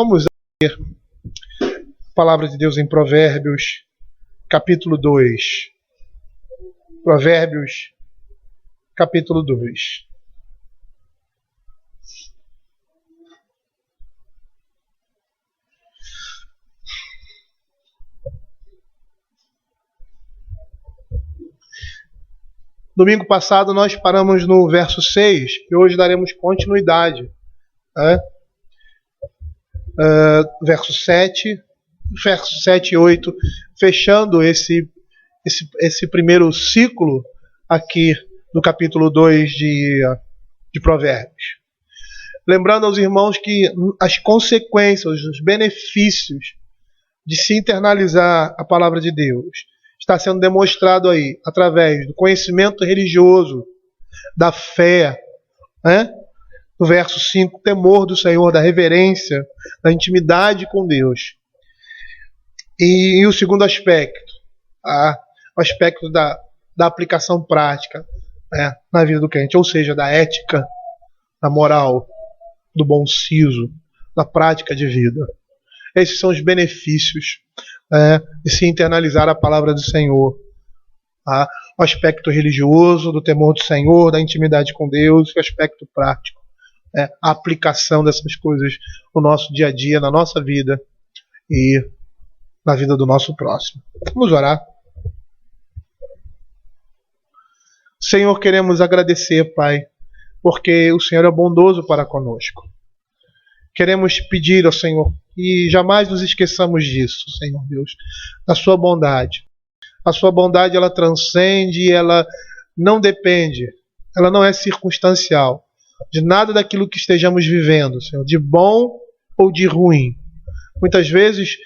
Vamos ler a palavra de Deus em Provérbios, capítulo 2. Provérbios, capítulo 2. Domingo passado nós paramos no verso 6 e hoje daremos continuidade. Verso 7 e 8, fechando esse primeiro ciclo aqui do capítulo 2 de Provérbios. Lembrando aos irmãos que as consequências, os benefícios de se internalizar a palavra de Deus está sendo demonstrado aí através do conhecimento religioso, da fé, no verso 5, temor do Senhor, da reverência, da intimidade com Deus. E o segundo aspecto, o aspecto da aplicação prática na vida do crente, ou seja, da ética, da moral, do bom siso, da prática de vida. Esses são os benefícios de se internalizar a palavra do Senhor. O aspecto religioso, do temor do Senhor, da intimidade com Deus, o aspecto prático. A aplicação dessas coisas no nosso dia a dia, na nossa vida e na vida do nosso próximo. Vamos orar. Senhor, queremos agradecer, Pai, porque o Senhor é bondoso para conosco. Queremos pedir ao Senhor que jamais nos esqueçamos disso, Senhor Deus, da sua bondade. A sua bondade, ela transcende, ela não depende, ela não é circunstancial de nada daquilo que estejamos vivendo, Senhor, de bom ou de ruim. Muitas vezes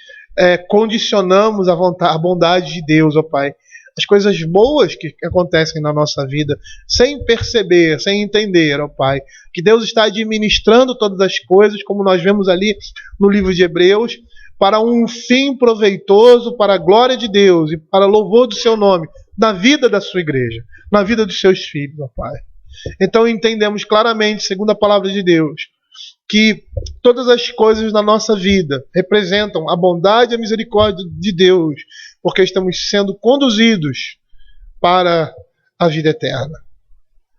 condicionamos a bondade de Deus, ó Pai, as coisas boas que acontecem na nossa vida, sem perceber, sem entender, ó Pai, que Deus está administrando todas as coisas, como nós vemos ali no livro de Hebreus, para um fim proveitoso, para a glória de Deus e para louvor do seu nome, na vida da sua igreja, na vida dos seus filhos, ó Pai. Então entendemos claramente, segundo a palavra de Deus, que todas as coisas na nossa vida representam a bondade e a misericórdia de Deus, porque estamos sendo conduzidos para a vida eterna.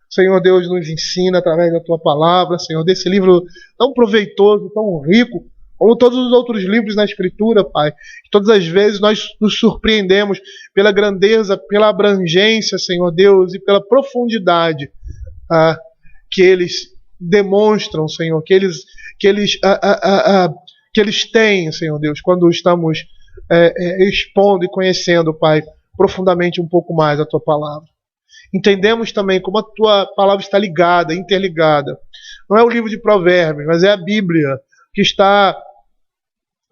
Senhor Deus, nos ensina através da Tua palavra, Senhor, desse livro tão proveitoso, tão rico, como todos os outros livros na Escritura, Pai. Todas as vezes nós nos surpreendemos pela grandeza, pela abrangência, Senhor Deus, e pela profundidade que eles demonstram, Senhor, que eles têm, Senhor Deus, quando estamos expondo e conhecendo, Pai, profundamente um pouco mais a Tua palavra. Entendemos também como a Tua palavra está ligada, interligada. Não é o livro de Provérbios, mas é a Bíblia que está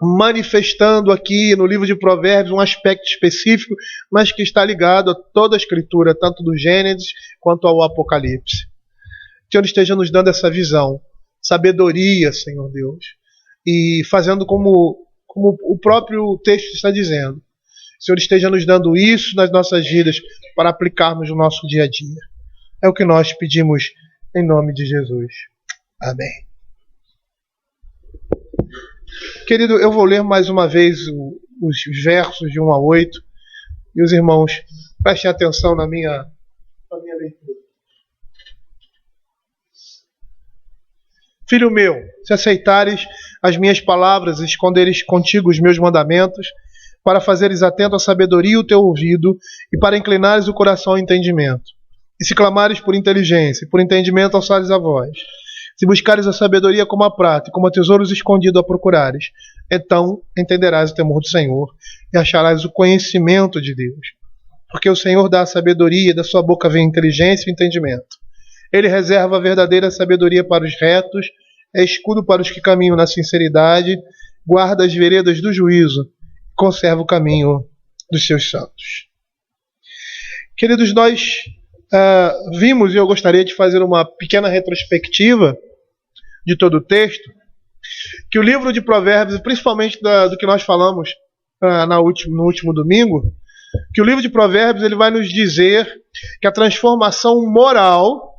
manifestando aqui no livro de Provérbios um aspecto específico, mas que está ligado a toda a Escritura, tanto do Gênesis quanto ao Apocalipse. Que o Senhor esteja nos dando essa visão, sabedoria, Senhor Deus, e fazendo como o próprio texto está dizendo. O Senhor esteja nos dando isso nas nossas vidas para aplicarmos no nosso dia a dia. É o que nós pedimos em nome de Jesus. Amém. Querido, eu vou ler mais uma vez os versos de 1 a 8 e os irmãos prestem atenção na minha leitura. Filho meu, se aceitares as minhas palavras e esconderes contigo os meus mandamentos, para fazeres atento à sabedoria o teu ouvido e para inclinares o coração ao entendimento, e se clamares por inteligência e por entendimento alçares a voz, se buscares a sabedoria como a prata e como a tesouros escondidos a procurares, então entenderás o temor do Senhor e acharás o conhecimento de Deus. Porque o Senhor dá a sabedoria e da sua boca vem inteligência e entendimento. Ele reserva a verdadeira sabedoria para os retos, é escudo para os que caminham na sinceridade, guarda as veredas do juízo, conserva o caminho dos seus santos. Queridos, nós vimos, e eu gostaria de fazer uma pequena retrospectiva de todo o texto, que o livro de Provérbios, principalmente do que nós falamos no último domingo, que o livro de Provérbios ele vai nos dizer que a transformação moral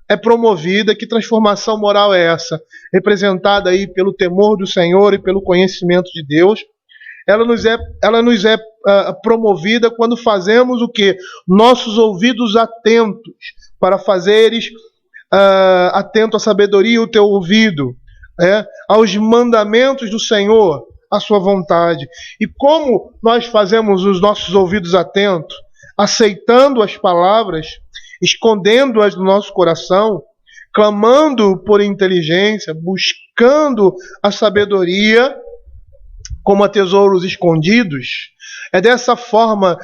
é promovida, que transformação moral é essa? Representada aí pelo temor do Senhor e pelo conhecimento de Deus. Ela nos é promovida quando fazemos o quê? Nossos ouvidos atentos, para fazeres atento à sabedoria o teu ouvido, aos mandamentos do Senhor, à sua vontade. E como nós fazemos os nossos ouvidos atentos? Aceitando as palavras, escondendo-as no nosso coração, clamando por inteligência, buscando a sabedoria como a tesouros escondidos. É dessa forma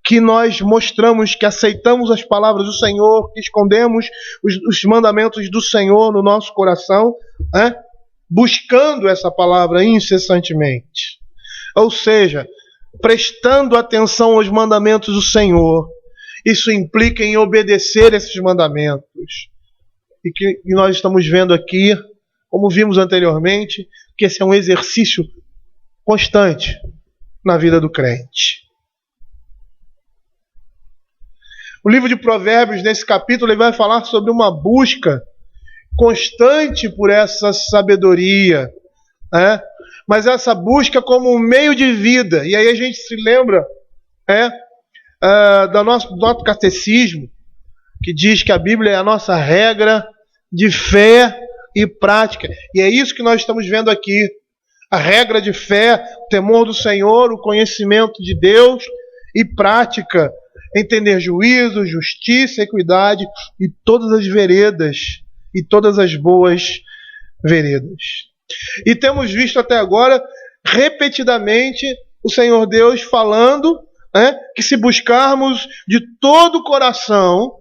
que nós mostramos que aceitamos as palavras do Senhor, que escondemos os mandamentos do Senhor no nosso coração, buscando essa palavra incessantemente. Ou seja, prestando atenção aos mandamentos do Senhor. Isso implica em obedecer esses mandamentos. E nós estamos vendo aqui, como vimos anteriormente, que esse é um exercício constante na vida do crente. O livro de Provérbios, nesse capítulo, ele vai falar sobre uma busca constante por essa sabedoria, mas essa busca como um meio de vida. E aí a gente se lembra do nosso catecismo, que diz que a Bíblia é a nossa regra de fé e prática. E é isso que nós estamos vendo aqui. A regra de fé, o temor do Senhor, o conhecimento de Deus e prática, entender juízo, justiça, equidade e todas as veredas e todas as boas veredas. E temos visto até agora, repetidamente, o Senhor Deus falando que se buscarmos de todo o coração,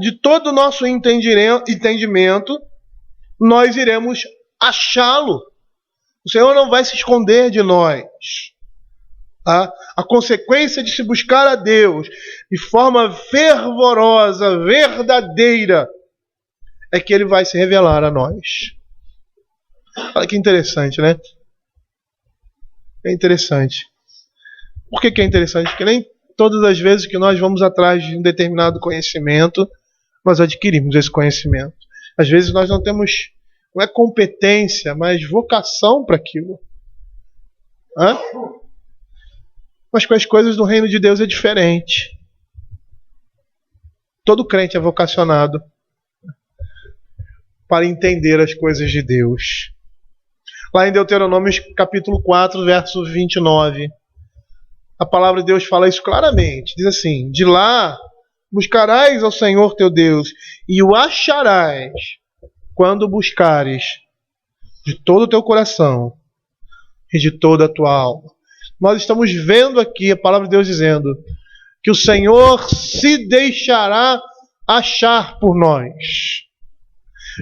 de todo o nosso entendimento, nós iremos achá-lo. O Senhor não vai se esconder de nós. A consequência de se buscar a Deus de forma fervorosa, verdadeira, é que Ele vai se revelar a nós. Olha que interessante, né? É interessante. Por que é interessante? Porque nem todas as vezes que nós vamos atrás de um determinado conhecimento, nós adquirimos esse conhecimento. Às vezes nós não temos, não é competência, mas vocação para aquilo. Mas com as coisas do reino de Deus é diferente. Todo crente é vocacionado para entender as coisas de Deus. Lá em Deuteronômio capítulo 4, verso 29, a palavra de Deus fala isso claramente. Diz assim: de lá buscarás ao Senhor teu Deus e o acharás quando buscares de todo o teu coração e de toda a tua alma. Nós estamos vendo aqui a palavra de Deus dizendo que o Senhor se deixará achar por nós.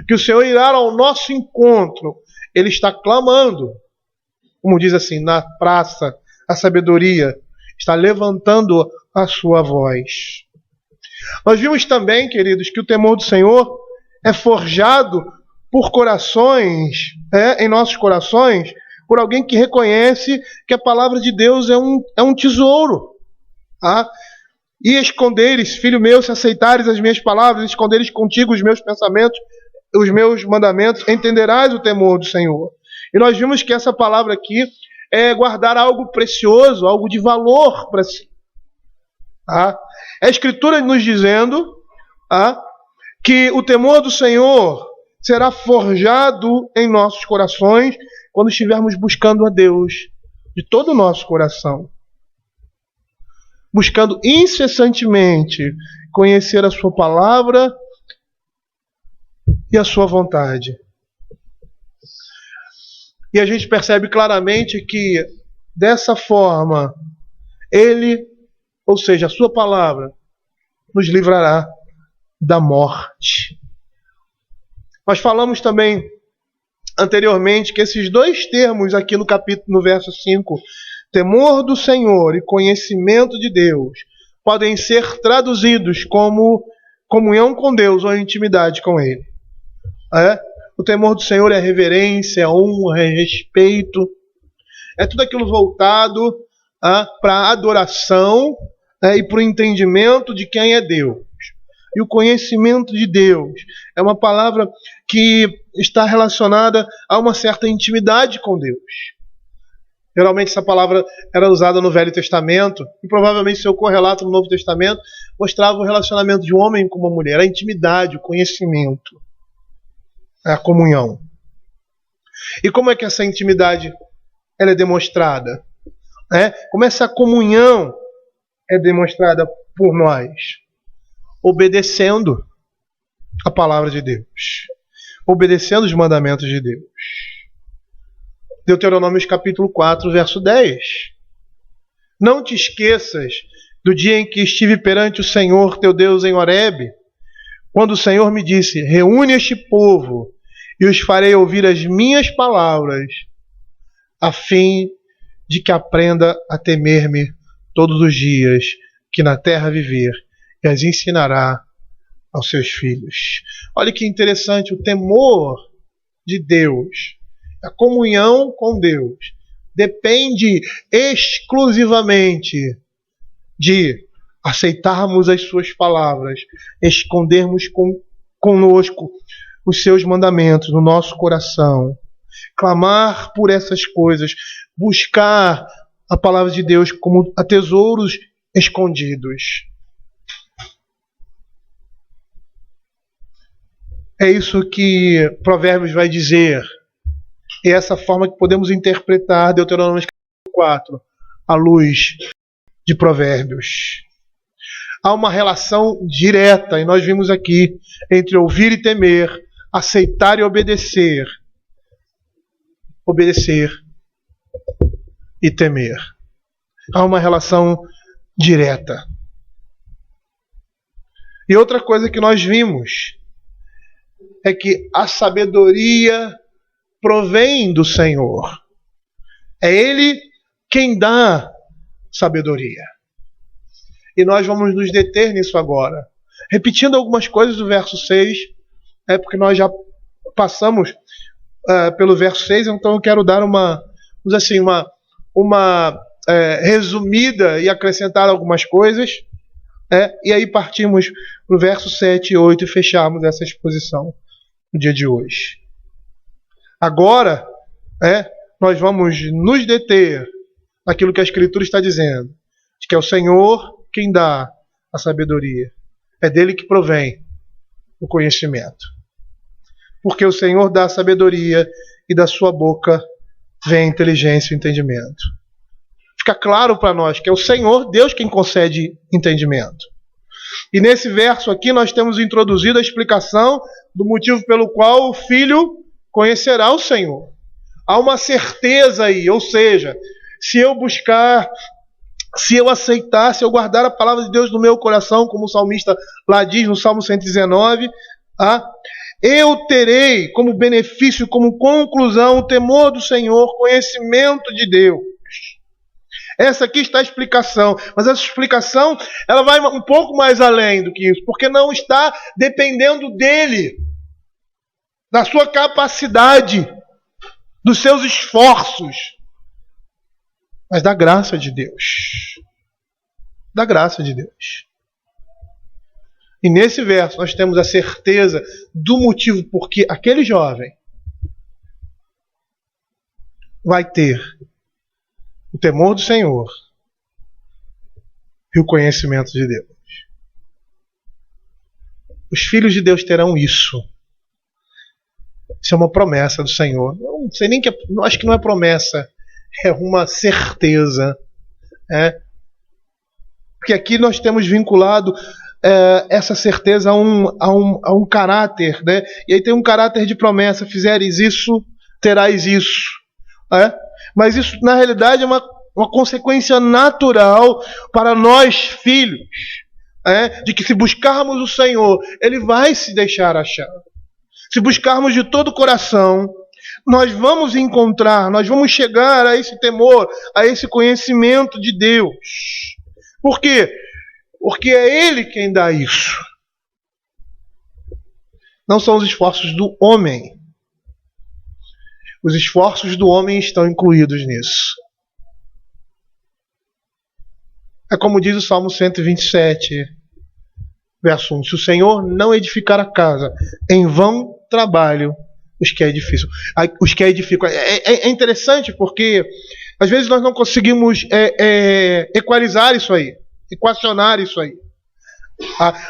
Que o Senhor irá ao nosso encontro. Ele está clamando, como diz assim, na praça, a sabedoria está levantando a sua voz. Nós vimos também, queridos, que o temor do Senhor é forjado por corações, em nossos corações, por alguém que reconhece que a palavra de Deus é um tesouro. E esconderes, filho meu, se aceitares as minhas palavras, esconderes contigo os meus pensamentos, os meus mandamentos, entenderás o temor do Senhor. E nós vimos que essa palavra aqui é guardar algo precioso, algo de valor para si. A Escritura nos dizendo que o temor do Senhor será forjado em nossos corações quando estivermos buscando a Deus de todo o nosso coração. Buscando incessantemente conhecer a sua palavra e a sua vontade. E a gente percebe claramente que dessa forma Ele, ou seja, a sua palavra, nos livrará da morte. Nós falamos também anteriormente que esses dois termos aqui no capítulo, no verso 5, temor do Senhor e conhecimento de Deus, podem ser traduzidos como comunhão com Deus ou intimidade com Ele. O temor do Senhor é reverência, honra, respeito. É tudo aquilo voltado para a adoração e para o entendimento de quem é Deus. e o conhecimento de Deus é uma palavra que está relacionada a uma certa intimidade com Deus. Geralmente essa palavra era usada no Velho Testamento e provavelmente seu correlato no Novo Testamento mostrava o relacionamento de um homem com uma mulher, a intimidade, o conhecimento, a comunhão. E como é que essa intimidade ela é demonstrada? Como essa comunhão é demonstrada por nós? Obedecendo a palavra de Deus, obedecendo os mandamentos de Deus. Deuteronômio capítulo 4, verso 10. Não te esqueças do dia em que estive perante o Senhor teu Deus em Horebe, quando o Senhor me disse: reúne este povo e os farei ouvir as minhas palavras, a fim de que aprenda a temer-me todos os dias que na terra viver, e as ensinará aos seus filhos. Olha que interessante, o temor de Deus, a comunhão com Deus, depende exclusivamente de aceitarmos as suas palavras, escondermos conosco os seus mandamentos no nosso coração, clamar por essas coisas, buscar a palavra de Deus como a tesouros escondidos. É isso que Provérbios vai dizer. É essa forma que podemos interpretar Deuteronômio 4 à luz de Provérbios. Há uma relação direta, e nós vimos aqui, entre ouvir e temer, aceitar e obedecer. Obedecer e temer. Há uma relação direta. E outra coisa que nós vimos é que a sabedoria provém do Senhor. É Ele quem dá sabedoria. E nós vamos nos deter nisso agora. Repetindo algumas coisas do verso 6, porque nós já passamos pelo verso 6, então eu quero dar uma resumida e acrescentar algumas coisas. E aí partimos para o verso 7 e 8 e fecharmos essa exposição no dia de hoje. Agora, nós vamos nos deter naquilo que a Escritura está dizendo, de que é o Senhor quem dá a sabedoria. É dele que provém o conhecimento. Porque o Senhor dá a sabedoria e da sua boca vem a inteligência e o entendimento. Fica claro para nós que é o Senhor, Deus, quem concede entendimento. E nesse verso aqui nós temos introduzido a explicação do motivo pelo qual o Filho conhecerá o Senhor. Há uma certeza aí, ou seja, se eu buscar, se eu aceitar, se eu guardar a palavra de Deus no meu coração, como o salmista lá diz no Salmo 119, eu terei como benefício, como conclusão, o temor do Senhor, conhecimento de Deus. Essa aqui está a explicação, mas essa explicação ela vai um pouco mais além do que isso, porque não está dependendo dele, da sua capacidade, dos seus esforços, mas da graça de Deus. Da graça de Deus. E nesse verso nós temos a certeza do motivo por que aquele jovem vai ter o temor do Senhor e o conhecimento de Deus. Os filhos de Deus terão isso. Isso é uma promessa do Senhor. Não sei nem que não acho que não é promessa, é uma certeza. Porque aqui nós temos vinculado essa certeza a um caráter, né? E aí tem um caráter de promessa: fizeres isso, terás isso. Mas isso na realidade é uma consequência natural para nós filhos, de que se buscarmos o Senhor, Ele vai se deixar achar. Se buscarmos de todo o coração, nós vamos encontrar, nós vamos chegar a esse temor, a esse conhecimento de Deus. Por quê? Porque é Ele quem dá isso. Não são os esforços do homem. Os esforços do homem estão incluídos nisso. É como diz o Salmo 127. Verso 1. Se o Senhor não edificar a casa, em vão trabalham os que a edificam. É interessante porque às vezes nós não conseguimos equalizar isso aí, equacionar isso aí.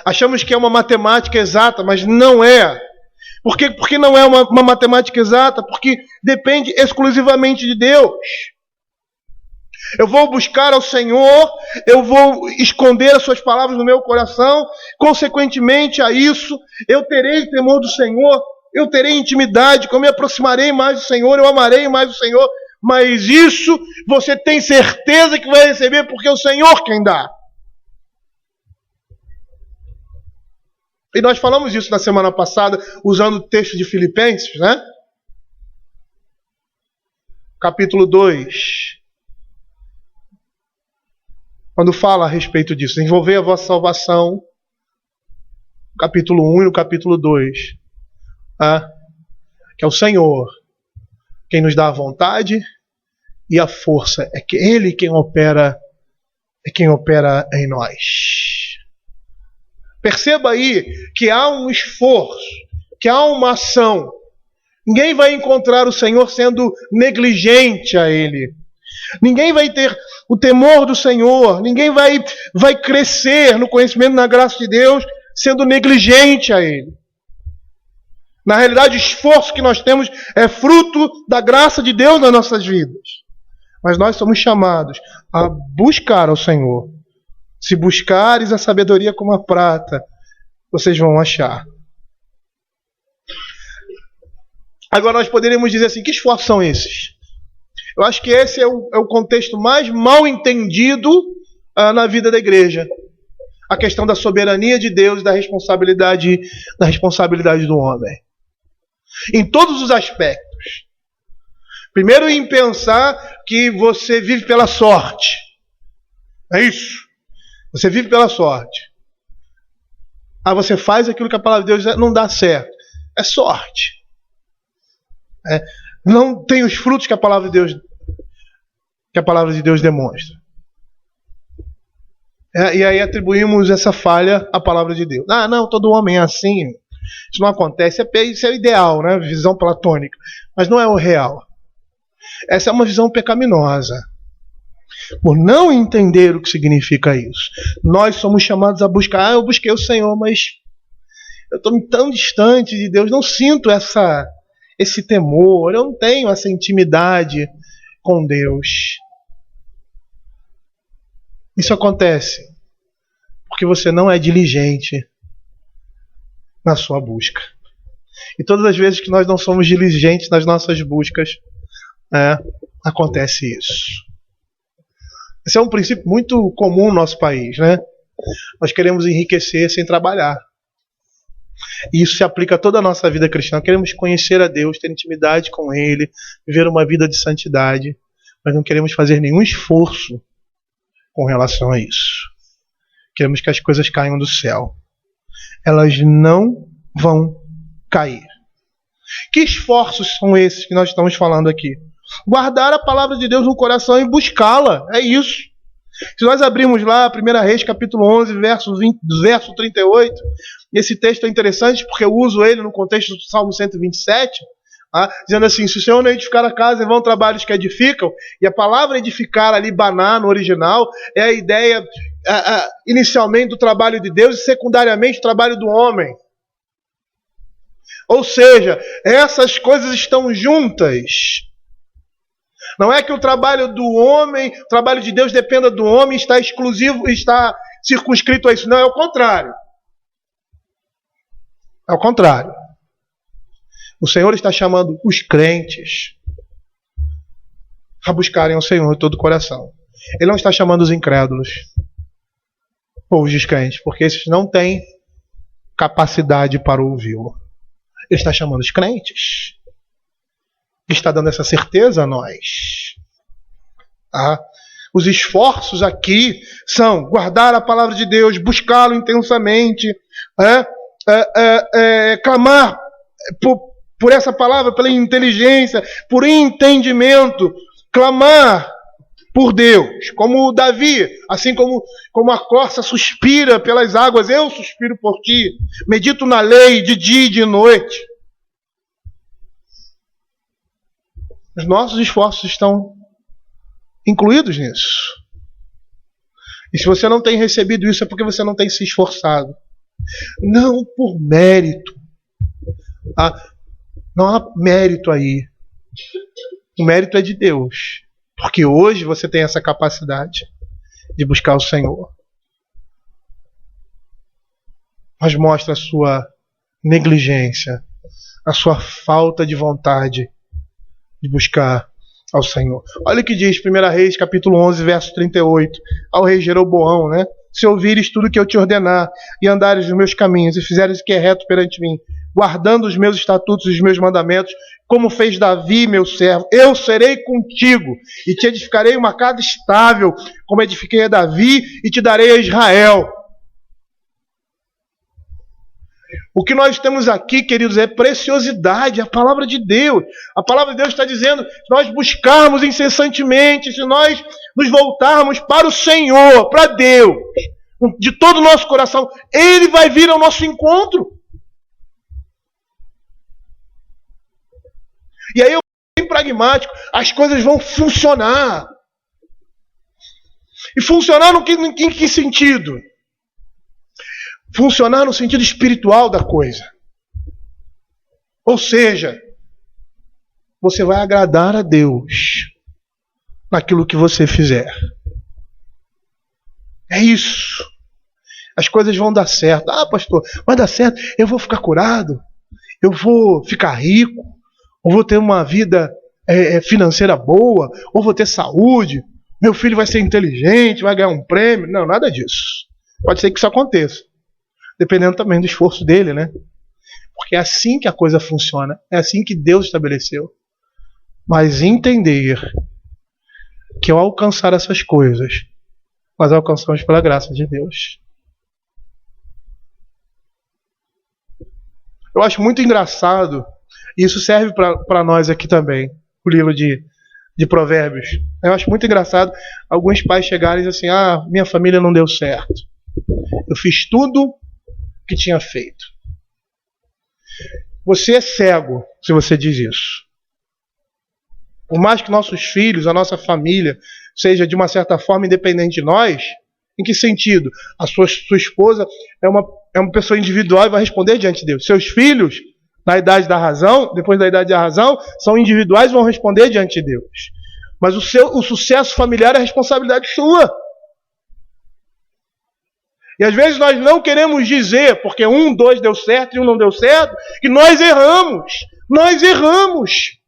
Achamos que é uma matemática exata, mas não é. Por que não é uma matemática exata? Porque depende exclusivamente de Deus. Eu vou buscar ao Senhor, eu vou esconder as suas palavras no meu coração, consequentemente a isso, eu terei temor do Senhor, eu terei intimidade, eu me aproximarei mais do Senhor, eu amarei mais o Senhor, mas isso você tem certeza que vai receber, porque é o Senhor quem dá. E nós falamos isso na semana passada, usando o texto de Filipenses, né? Capítulo 2. Quando fala a respeito disso, desenvolver a vossa salvação, capítulo 1 e no capítulo 2. Que é o Senhor quem nos dá a vontade e a força. É que Ele quem opera em nós. Perceba aí que há um esforço, que há uma ação. Ninguém vai encontrar o Senhor sendo negligente a Ele. Ninguém vai ter o temor do Senhor. Ninguém vai crescer no conhecimento e na graça de Deus sendo negligente a Ele. Na realidade, o esforço que nós temos é fruto da graça de Deus nas nossas vidas. Mas nós somos chamados a buscar ao Senhor. Se buscares a sabedoria como a prata, vocês vão achar. Agora nós poderíamos dizer assim, que esforços são esses? Eu acho que esse é o contexto mais mal entendido na vida da igreja. A questão da soberania de Deus e da responsabilidade do homem. Em todos os aspectos. Primeiro em pensar que você vive pela sorte. É isso. Você vive pela sorte. Você faz aquilo que a palavra de Deus não dá certo. É sorte. Não tem os frutos que a palavra de Deus demonstra. E aí atribuímos essa falha à palavra de Deus. Não, todo homem é assim. Isso não acontece. Isso é o ideal, né? Visão platônica. Mas não é o real. Essa é uma visão pecaminosa. Por não entender o que significa isso. Nós somos chamados a buscar. Eu busquei o Senhor, mas eu estou tão distante de Deus. Não sinto esse temor. Eu não tenho essa intimidade com Deus. Isso acontece porque você não é diligente na sua busca. E todas as vezes que nós não somos diligentes nas nossas buscas, acontece isso. Esse é um princípio muito comum no nosso país, né? Nós queremos enriquecer sem trabalhar. E isso se aplica a toda a nossa vida cristã. Queremos conhecer a Deus, ter intimidade com Ele, viver uma vida de santidade, mas não queremos fazer nenhum esforço com relação a isso. Queremos que as coisas caiam do céu. Elas não vão cair. Que esforços são esses que nós estamos falando aqui? Guardar a palavra de Deus no coração e buscá-la. É isso. Se nós abrirmos lá 1 Reis capítulo 11, verso 38, esse texto é interessante porque eu uso ele no contexto do Salmo 127, dizendo assim, se o Senhor não edificar a casa, vão trabalhos que edificam. E a palavra edificar ali, baná, no original, é a ideia inicialmente do trabalho de Deus e secundariamente do trabalho do homem. Ou seja, essas coisas estão juntas. Não é que o trabalho do homem, o trabalho de Deus dependa do homem, está exclusivo, está circunscrito a isso. Não, é o contrário. É o contrário. O Senhor está chamando os crentes a buscarem o Senhor de todo o coração. Ele não está chamando os incrédulos, ou os descrentes, porque esses não têm capacidade para ouvi-lo. Ele está chamando os crentes. Ele está dando essa certeza a nós. Os esforços aqui são guardar a palavra de Deus, buscá-lo intensamente, clamar por essa palavra, pela inteligência, por entendimento, clamar por Deus, como Davi, assim como a corça suspira pelas águas, eu suspiro por ti, medito na lei de dia e de noite. Os nossos esforços estão incluídos nisso. E se você não tem recebido isso, é porque você não tem se esforçado. Não por mérito. Não há mérito aí. O mérito é de Deus. Porque hoje você tem essa capacidade de buscar o Senhor. Mas mostra a sua negligência, a sua falta de vontade de buscar ao Senhor. Olha o que diz 1 Reis, capítulo 11, verso 38, ao rei Jeroboão, né? Se ouvires tudo que eu te ordenar, e andares nos meus caminhos, e fizeres o que é reto perante mim, guardando os meus estatutos e os meus mandamentos, como fez Davi, meu servo, eu serei contigo, e te edificarei uma casa estável, como edifiquei a Davi, e te darei a Israel. O que nós temos aqui, queridos, é preciosidade, a palavra de Deus. A palavra de Deus está dizendo, se nós buscarmos incessantemente, se nós nos voltarmos para o Senhor, para Deus, de todo o nosso coração, Ele vai vir ao nosso encontro. E aí eu sou bem pragmático, as coisas vão funcionar. E funcionar em que sentido? Funcionar no sentido espiritual da coisa. Ou seja, você vai agradar a Deus naquilo que você fizer. É isso. As coisas vão dar certo. Ah, pastor, vai dar certo. Eu vou ficar curado. Eu vou ficar rico. Ou vou ter uma vida financeira boa. Ou vou ter saúde. Meu filho vai ser inteligente, vai ganhar um prêmio. Não, nada disso. Pode ser que isso aconteça. Dependendo também do esforço dele, né? Porque é assim que a coisa funciona. É assim que Deus estabeleceu. Mas entender que ao alcançar essas coisas, nós alcançamos pela graça de Deus. Eu acho muito engraçado, e isso serve para nós aqui também, o livro de Provérbios. Eu acho muito engraçado alguns pais chegarem e dizer assim, minha família não deu certo. Eu fiz tudo que tinha feito. Você é cego se você diz isso. Por mais que nossos filhos, a nossa família, seja de uma certa forma independente de nós, em que sentido? A sua esposa é uma pessoa individual e vai responder diante de Deus. Seus filhos, na idade da razão, depois da idade da razão, são individuais e vão responder diante de Deus. Mas o sucesso familiar é responsabilidade sua. E às vezes nós não queremos dizer, porque 1, 2 deu certo e 1 não deu certo, que nós erramos. Nós erramos.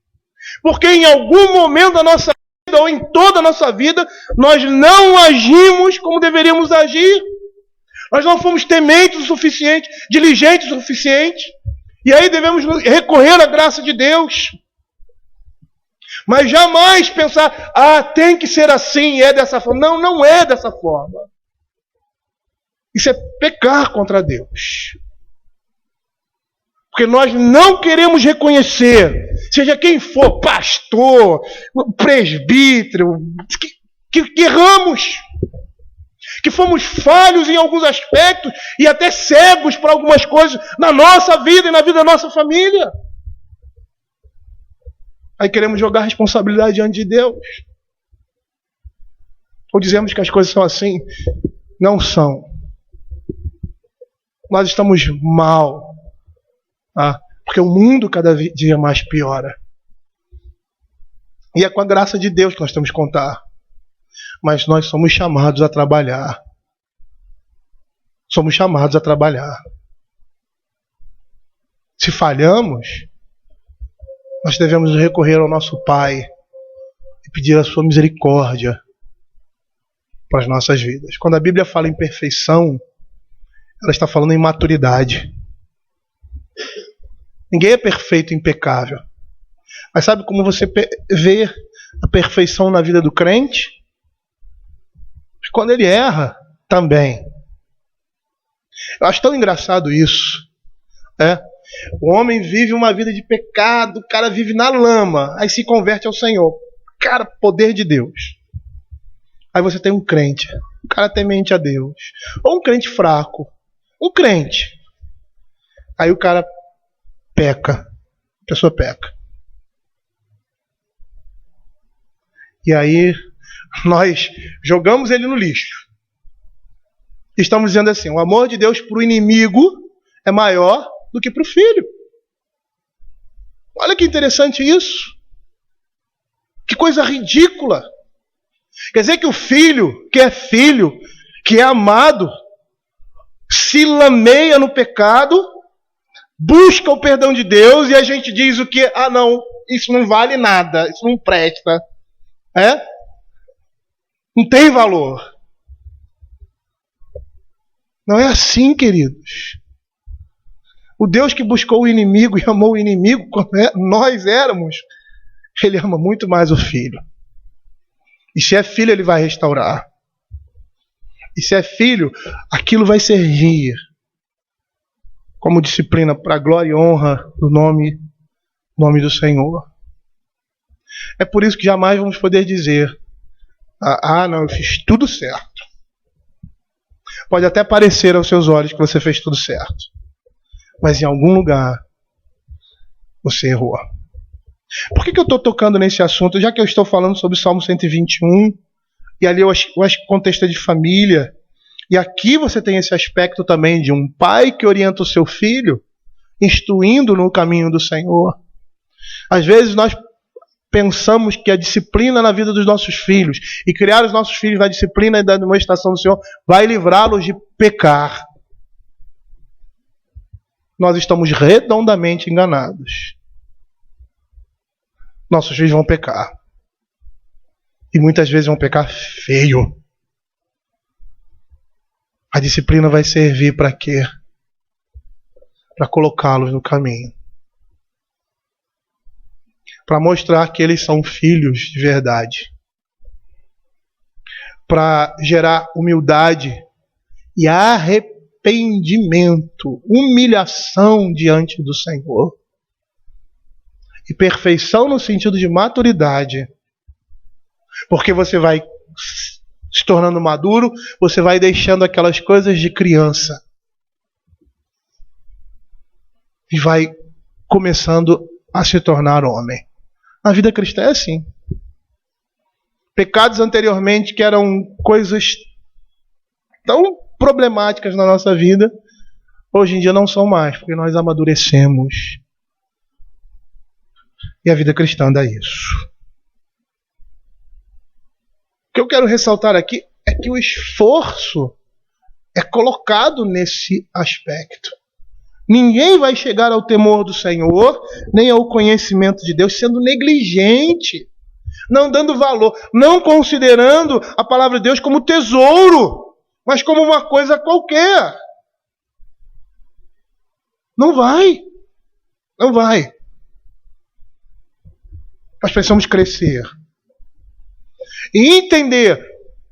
Porque em algum momento da nossa vida, ou em toda a nossa vida, nós não agimos como deveríamos agir. Nós não fomos tementes o suficiente, diligentes o suficiente. E aí devemos recorrer à graça de Deus. Mas jamais pensar, tem que ser assim, é dessa forma. Não, não é dessa forma. Isso é pecar contra Deus. Porque nós não queremos reconhecer, seja quem for, pastor, presbítero, que erramos, que fomos falhos em alguns aspectos e até cegos para algumas coisas na nossa vida e na vida da nossa família. Aí queremos jogar a responsabilidade diante de Deus. Ou dizemos que as coisas são assim. Não são. Nós estamos mal. Porque o mundo cada dia mais piora. E é com a graça de Deus que nós temos que contar. Mas nós somos chamados a trabalhar. Somos chamados a trabalhar. Se falhamos, nós devemos recorrer ao nosso Pai e pedir a sua misericórdia para as nossas vidas. Quando a Bíblia fala em perfeição, ela está falando em maturidade. Ninguém é perfeito e impecável. Mas sabe como você vê a perfeição na vida do crente? Quando ele erra, também. Eu acho tão engraçado isso. O homem vive uma vida de pecado, o cara vive na lama, aí se converte ao Senhor. Cara, poder de Deus. Aí você tem um crente, um cara temente a Deus, ou um crente fraco, um crente. Aí o cara peca, a pessoa peca. E aí nós jogamos ele no lixo. Estamos dizendo assim, o amor de Deus para o inimigo é maior do que para o filho. Olha que interessante isso. Que coisa ridícula. Quer dizer que o filho, que é amado, se lameia no pecado, busca o perdão de Deus e a gente diz o que? Ah, não, isso não vale nada, isso não presta. Não tem valor. Não é assim, queridos. O Deus que buscou o inimigo e amou o inimigo quando nós éramos, Ele ama muito mais o filho. E se é filho, Ele vai restaurar. E se é filho, aquilo vai servir como disciplina para a glória e honra do nome do Senhor. É por isso que jamais vamos poder dizer: não, eu fiz tudo certo. Pode até parecer aos seus olhos que você fez tudo certo, mas em algum lugar você errou. Por que eu estou tocando nesse assunto? Já que eu estou falando sobre o Salmo 121, e ali eu acho que o contexto é de família, e aqui você tem esse aspecto também de um pai que orienta o seu filho, instruindo no caminho do Senhor. Às vezes nós pensamos que a disciplina na vida dos nossos filhos e criar os nossos filhos na disciplina e da demonstração do Senhor vai livrá-los de pecar. Nós estamos redondamente enganados. Nossos filhos vão pecar. E muitas vezes vão pecar feio. A disciplina vai servir para quê? Para colocá-los no caminho. Para mostrar que eles são filhos de verdade. Para gerar humildade e arrependimento, humilhação diante do Senhor. E perfeição no sentido de maturidade. Porque você vai se tornando maduro, você vai deixando aquelas coisas de criança. E vai começando a se tornar homem. A vida cristã é assim. Pecados anteriormente que eram coisas tão problemáticas na nossa vida, hoje em dia não são mais, porque nós amadurecemos. E a vida cristã dá isso. O que eu quero ressaltar aqui é que o esforço é colocado nesse aspecto. Ninguém vai chegar ao temor do Senhor, nem ao conhecimento de Deus, sendo negligente, não dando valor, não considerando a palavra de Deus como tesouro, mas como uma coisa qualquer. Não vai. Não vai. Nós precisamos crescer. E entender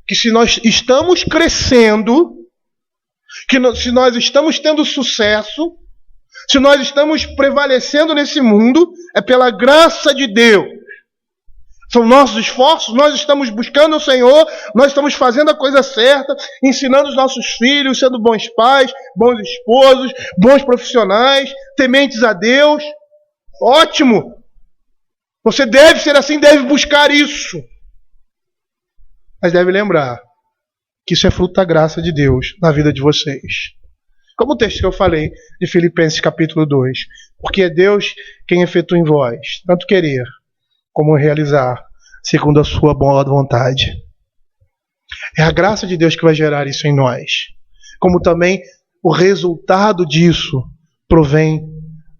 que se nós estamos crescendo, se nós estamos tendo sucesso, se nós estamos prevalecendo nesse mundo, é pela graça de Deus. São nossos esforços, nós estamos buscando o Senhor, nós estamos fazendo a coisa certa, ensinando os nossos filhos, sendo bons pais, bons esposos, bons profissionais, tementes a Deus. Ótimo! Você deve ser assim, deve buscar isso. Mas deve lembrar que isso é fruto da graça de Deus na vida de vocês. Como o texto que eu falei de Filipenses capítulo 2. Porque é Deus quem efetua em vós, tanto querer como realizar, segundo a sua boa vontade. É a graça de Deus que vai gerar isso em nós. Como também o resultado disso provém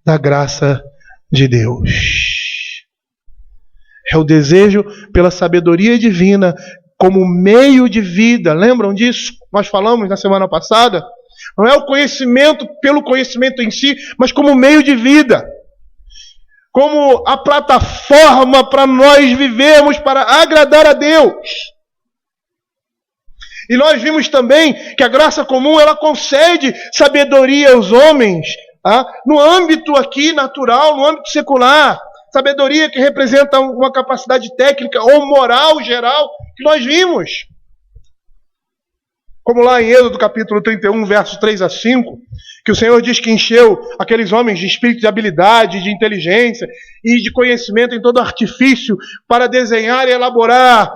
da graça de Deus. É o desejo pela sabedoria divina como meio de vida. Lembram disso? Nós falamos na semana passada. Não é o conhecimento pelo conhecimento em si, mas como meio de vida. Como a plataforma para nós vivermos, para agradar a Deus. E nós vimos também que a graça comum ela concede sabedoria aos homens, no âmbito aqui natural, no âmbito secular. Sabedoria que representa uma capacidade técnica ou moral geral que nós vimos. Como lá em Êxodo capítulo 31, versos 3 a 5, que o Senhor diz que encheu aqueles homens de espírito de habilidade, de inteligência e de conhecimento em todo artifício para desenhar e elaborar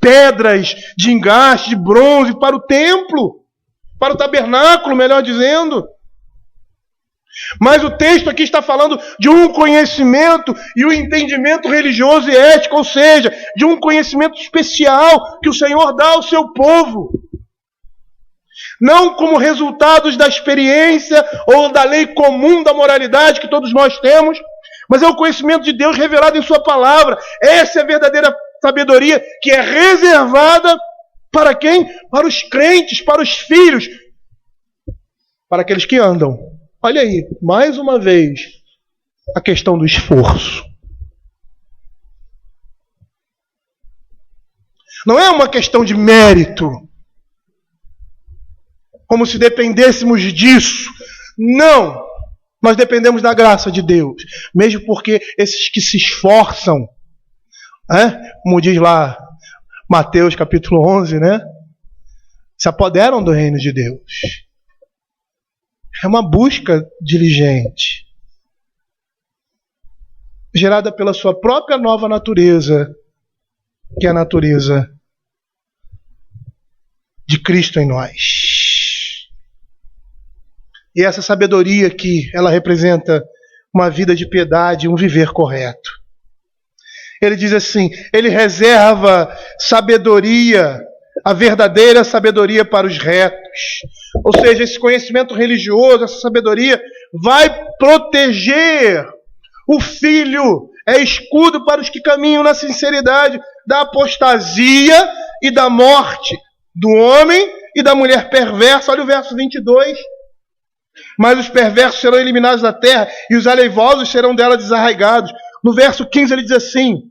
pedras de engaste, de bronze para o templo, para o tabernáculo, melhor dizendo. Mas o texto aqui está falando de um conhecimento e um entendimento religioso e ético, ou seja, de um conhecimento especial que o Senhor dá ao seu povo. Não como resultados da experiência ou da lei comum da moralidade que todos nós temos, mas é o conhecimento de Deus revelado em sua palavra. Essa é a verdadeira sabedoria que é reservada para quem? Para os crentes, para os filhos, para aqueles que andam. Olha aí, mais uma vez, a questão do esforço. Não é uma questão de mérito, como se dependêssemos disso. Não, nós dependemos da graça de Deus. Mesmo porque esses que se esforçam, como diz lá Mateus capítulo 11, se apoderam do reino de Deus. É uma busca diligente, gerada pela sua própria nova natureza, que é a natureza de Cristo em nós. E essa sabedoria aqui, ela representa uma vida de piedade, um viver correto. Ele diz assim, ele reserva sabedoria, a verdadeira sabedoria para os retos. Ou seja, esse conhecimento religioso, essa sabedoria, vai proteger o filho, é escudo para os que caminham na sinceridade da apostasia e da morte, do homem e da mulher perversa. Olha o verso 22. Mas os perversos serão eliminados da terra e os aleivosos serão dela desarraigados. No verso 15 ele diz assim,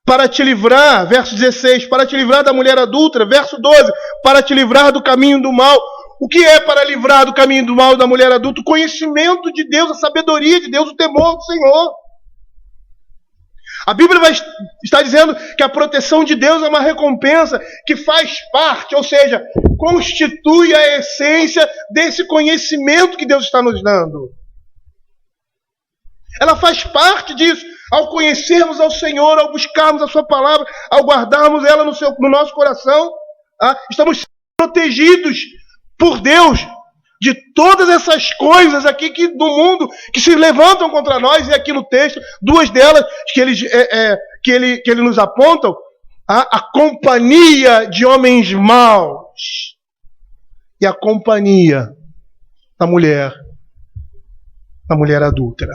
para te livrar, verso 16, para te livrar da mulher adúltera, verso 12, para te livrar do caminho do mal. O que é para livrar do caminho do mal da mulher adulta? O conhecimento de Deus, a sabedoria de Deus, o temor do Senhor. A Bíblia está dizendo que a proteção de Deus é uma recompensa que faz parte, ou seja, constitui a essência desse conhecimento que Deus está nos dando. Ela faz parte disso. Ao conhecermos ao Senhor, ao buscarmos a sua palavra, ao guardarmos ela no nosso coração, estamos protegidos por Deus de todas essas coisas aqui do mundo que se levantam contra nós. E aqui no texto, duas delas que ele nos apontam, a companhia de homens maus e a companhia da mulher adúltera.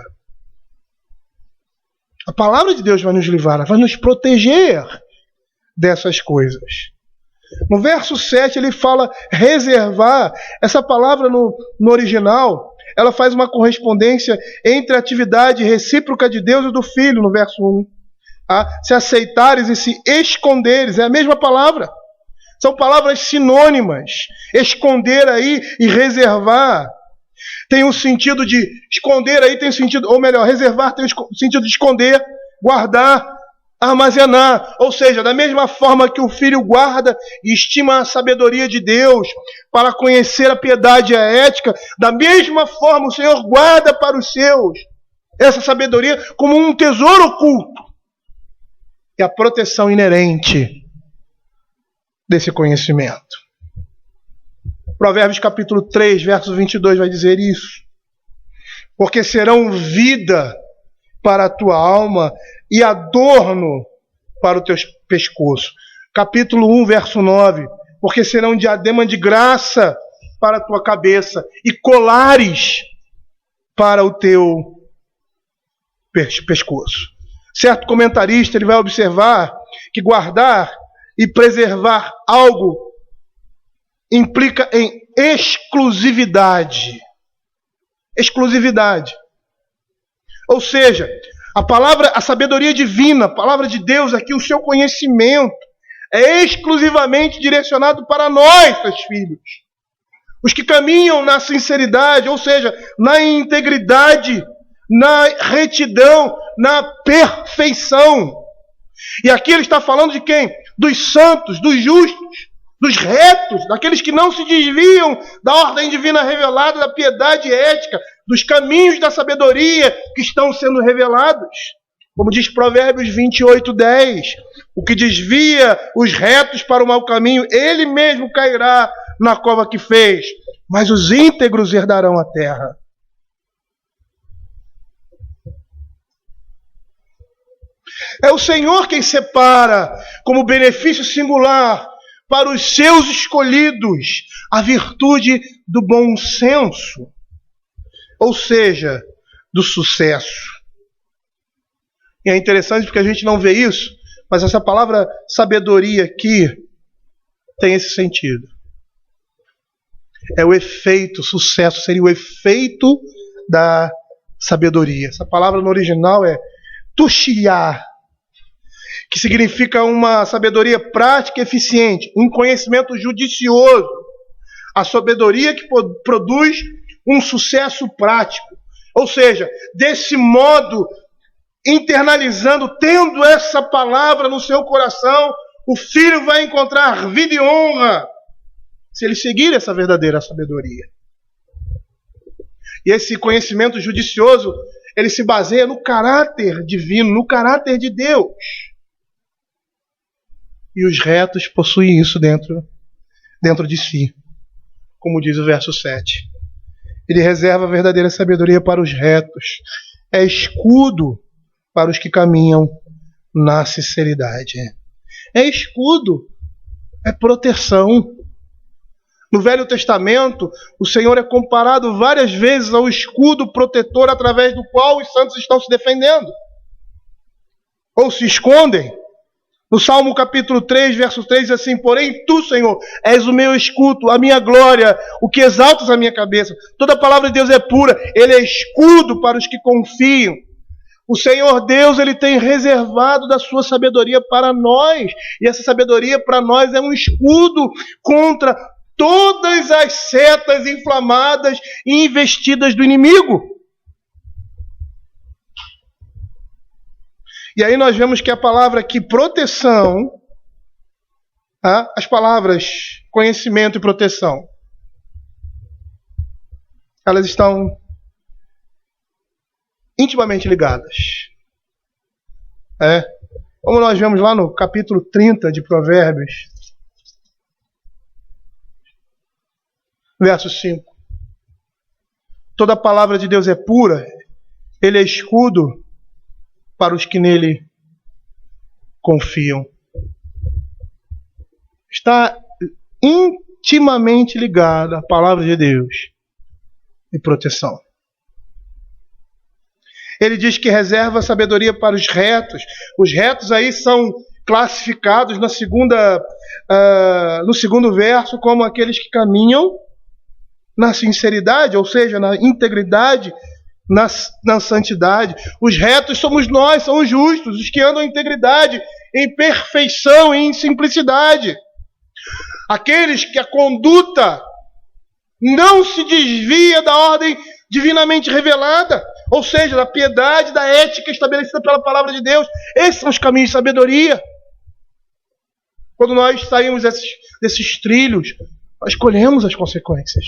A palavra de Deus vai nos livrar, vai nos proteger dessas coisas. No verso 7 ele fala reservar. Essa palavra no original, ela faz uma correspondência entre a atividade recíproca de Deus e do Filho, no verso 1. Se aceitares e se esconderes, é a mesma palavra. São palavras sinônimas. Esconder aí e reservar tem o sentido de esconder aí, tem o sentido, ou melhor, reservar tem o sentido de esconder, guardar, armazenar. Ou seja, da mesma forma que o filho guarda e estima a sabedoria de Deus para conhecer a piedade e a ética, da mesma forma o Senhor guarda para os seus essa sabedoria como um tesouro oculto. E a proteção inerente desse conhecimento. Provérbios capítulo 3, verso 22 vai dizer isso. Porque serão vida para a tua alma e adorno para o teu pescoço. Capítulo 1, verso 9. Porque serão diadema de graça para a tua cabeça e colares para o teu pescoço. Certo comentarista, ele vai observar que guardar e preservar algo implica em exclusividade. Exclusividade. Ou seja, a sabedoria divina, a palavra de Deus aqui, o seu conhecimento, é exclusivamente direcionado para nós, seus filhos. Os que caminham na sinceridade, ou seja, na integridade, na retidão, na perfeição. E aqui ele está falando de quem? Dos santos, dos justos, dos retos, daqueles que não se desviam da ordem divina revelada, da piedade ética, dos caminhos da sabedoria que estão sendo revelados. Como diz Provérbios 28:10, o que desvia os retos para o mau caminho, ele mesmo cairá na cova que fez, mas os íntegros herdarão a terra. É o Senhor quem separa como benefício singular para os seus escolhidos a virtude do bom senso, ou seja, do sucesso. E é interessante porque a gente não vê isso, mas essa palavra sabedoria aqui tem esse sentido. É o efeito, sucesso seria o efeito da sabedoria. Essa palavra no original é tuxiá, que significa uma sabedoria prática e eficiente, um conhecimento judicioso, a sabedoria que produz um sucesso prático. Ou seja, desse modo, internalizando, tendo essa palavra no seu coração, o filho vai encontrar vida e honra se ele seguir essa verdadeira sabedoria. E esse conhecimento judicioso, ele se baseia no caráter divino, no caráter de Deus. E os retos possuem isso dentro de si. Como diz o verso 7. Ele reserva a verdadeira sabedoria para os retos. É escudo para os que caminham na sinceridade. É escudo. É proteção. No Velho Testamento, o Senhor é comparado várias vezes ao escudo protetor através do qual os santos estão se defendendo. Ou se escondem. No Salmo capítulo 3, verso 3, diz assim: porém tu, Senhor, és o meu escudo, a minha glória, o que exaltas a minha cabeça. Toda a palavra de Deus é pura, ele é escudo para os que confiam. O Senhor Deus, ele tem reservado da sua sabedoria para nós. E essa sabedoria para nós é um escudo contra todas as setas inflamadas e investidas do inimigo. E aí nós vemos que a palavra aqui, proteção, as palavras conhecimento e proteção, elas estão intimamente ligadas. Como nós vemos lá no capítulo 30 de Provérbios, verso 5. Toda a palavra de Deus é pura, ele é escudo para os que nele confiam. Está intimamente ligada a palavra de Deus e proteção. Ele diz que reserva sabedoria para os retos. Os retos aí são classificados no segundo verso como aqueles que caminham na sinceridade, ou seja, na integridade, na santidade. Os retos somos nós, são os justos, os que andam em integridade, em perfeição e em simplicidade. Aqueles que a conduta não se desvia da ordem divinamente revelada, ou seja, da piedade, da ética estabelecida pela palavra de Deus. Esses são os caminhos de sabedoria. Quando nós saímos desses trilhos, nós colhemos as consequências.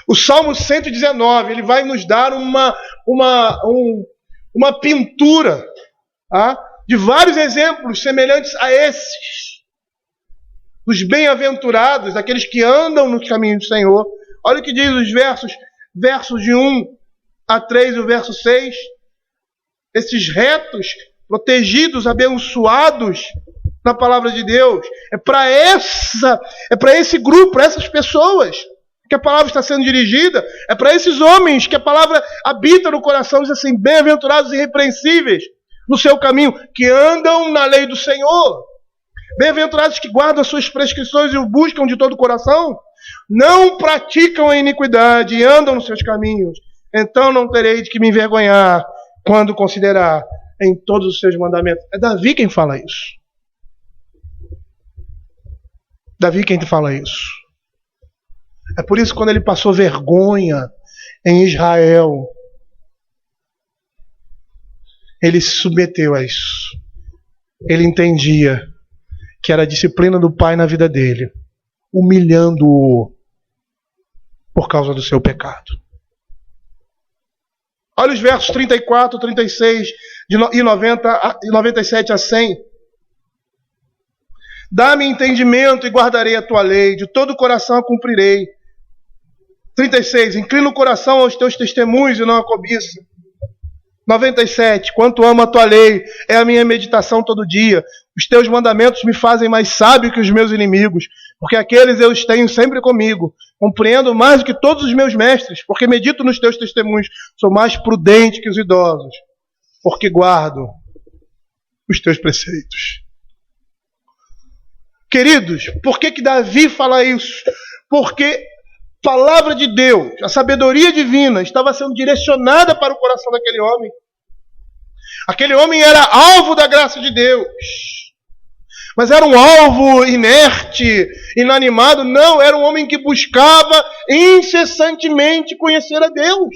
O Salmo 119, ele vai nos dar uma pintura de vários exemplos semelhantes a esses. Dos bem-aventurados, daqueles que andam no caminho do Senhor. Olha o que diz os versos de 1 a 3 e o verso 6. Esses retos, protegidos, abençoados na palavra de Deus. É para esse grupo, para essas pessoas que a palavra está sendo dirigida. É para esses homens que a palavra habita no coração. Diz assim: bem-aventurados e irrepreensíveis no seu caminho, que andam na lei do Senhor. Bem-aventurados que guardam as suas prescrições e o buscam de todo o coração. Não praticam a iniquidade e andam nos seus caminhos. Então não terei de que me envergonhar quando considerar em todos os seus mandamentos. É Davi quem fala isso. Davi quem fala isso. É por isso que quando ele passou vergonha em Israel, ele se submeteu a isso. Ele entendia que era a disciplina do pai na vida dele, humilhando-o por causa do seu pecado. Olha os versos 34, 36 e 97 a 100. Dá-me entendimento e guardarei a tua lei, de todo o coração a cumprirei. 36. Inclina o coração aos teus testemunhos e não a cobiça. 97. Quanto amo a tua lei, é a minha meditação todo dia. Os teus mandamentos me fazem mais sábio que os meus inimigos, porque aqueles eu os tenho sempre comigo. Compreendo mais do que todos os meus mestres, porque medito nos teus testemunhos. Sou mais prudente que os idosos, porque guardo os teus preceitos. Queridos, por que Davi fala isso? Porque a palavra de Deus, a sabedoria divina, estava sendo direcionada para o coração daquele homem. Aquele homem era alvo da graça de Deus. Mas era um alvo inerte, inanimado? Não, era um homem que buscava incessantemente conhecer a Deus.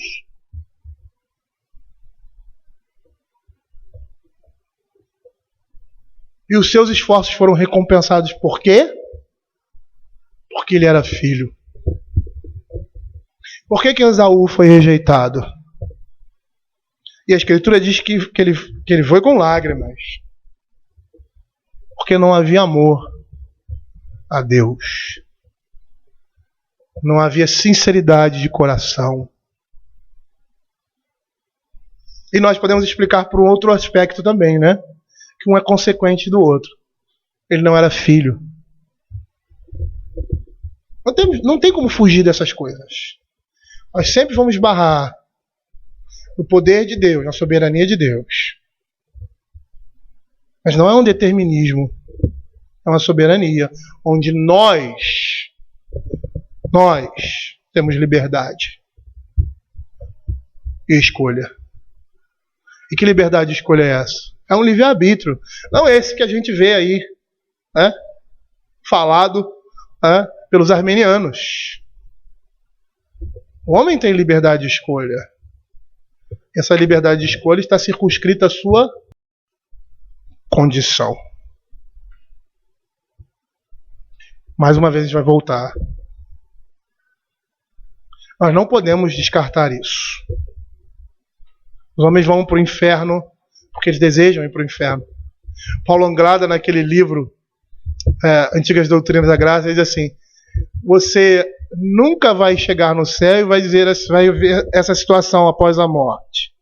E os seus esforços foram recompensados por quê? Porque ele era filho. Por que Esaú foi rejeitado? E a Escritura diz que ele foi com lágrimas. Porque não havia amor a Deus. Não havia sinceridade de coração. E nós podemos explicar por um outro aspecto também, né? Que um é consequente do outro. Ele não era filho. Não tem como fugir dessas coisas. Nós sempre vamos barrar no poder de Deus, na soberania de Deus. Mas não é um determinismo. É uma soberania onde nós temos liberdade e escolha. E que liberdade de escolha é essa? É um livre-arbítrio. Não esse que a gente vê aí, né? Falado pelos armenianos. O homem tem liberdade de escolha. Essa liberdade de escolha está circunscrita à sua condição. Mais uma vez a gente vai voltar. Nós não podemos descartar isso. Os homens vão para o inferno porque eles desejam ir para o inferno. Paulo Anglada, naquele livro Antigas Doutrinas da Graça, diz assim: você nunca vai chegar no céu e vai ver essa situação após a morte.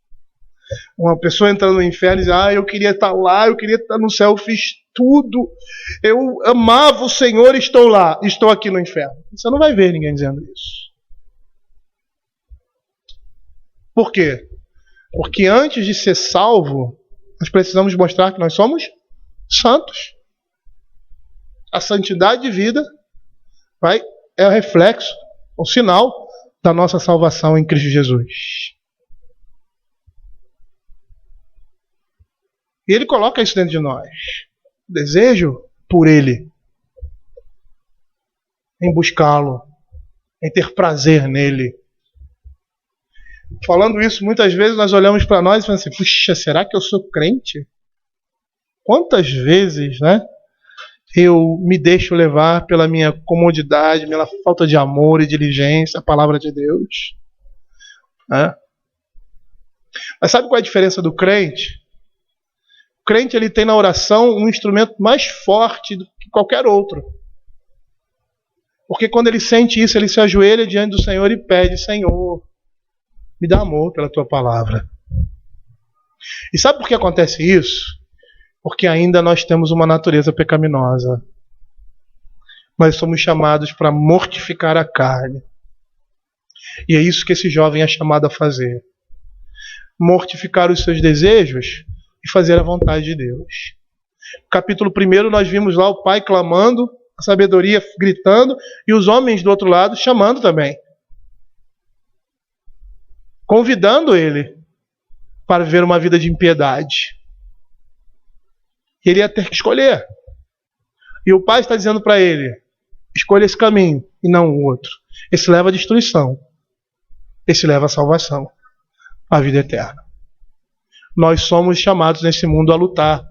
Uma pessoa entrando no inferno e diz: eu queria estar lá, eu queria estar no céu, eu fiz tudo, eu amava o Senhor e estou lá, estou aqui no inferno. Você não vai ver ninguém dizendo isso. Por quê? Porque antes de ser salvo, nós precisamos mostrar que nós somos santos. A santidade de vida é o reflexo, o sinal da nossa salvação em Cristo Jesus. E Ele coloca isso dentro de nós. Desejo por Ele, em buscá-lo, em ter prazer nele. Falando isso, muitas vezes nós olhamos para nós e falamos assim: puxa, será que eu sou crente? Quantas vezes, eu me deixo levar pela minha comodidade, pela falta de amor e diligência à palavra de Deus? Mas sabe qual é a diferença do crente? O crente, ele tem na oração um instrumento mais forte do que qualquer outro. Porque quando ele sente isso, ele se ajoelha diante do Senhor e pede: Senhor, me dá amor pela tua palavra. E sabe por que acontece isso? Porque ainda nós temos uma natureza pecaminosa. Nós somos chamados para mortificar a carne. E é isso que esse jovem é chamado a fazer. Mortificar os seus desejos e fazer a vontade de Deus. No capítulo 1 nós vimos lá o pai clamando, a sabedoria gritando e os homens do outro lado chamando também. Convidando ele para viver uma vida de impiedade. Ele ia ter que escolher. E o pai está dizendo para ele: escolha esse caminho e não o outro. Esse leva à destruição. Esse leva à salvação, à vida eterna. Nós somos chamados nesse mundo a lutar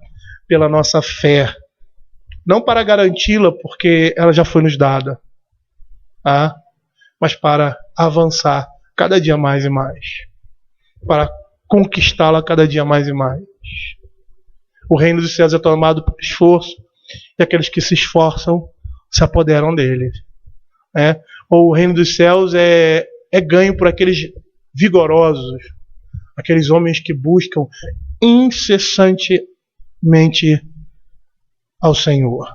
pela nossa fé, não para garanti-la, porque ela já foi nos dada, mas para avançar cada dia mais e mais, para conquistá-la cada dia mais e mais. O reino dos céus é tomado por esforço, e aqueles que se esforçam se apoderam dele. Ou o reino dos céus é ganho por aqueles vigorosos, aqueles homens que buscam incessantemente ao Senhor.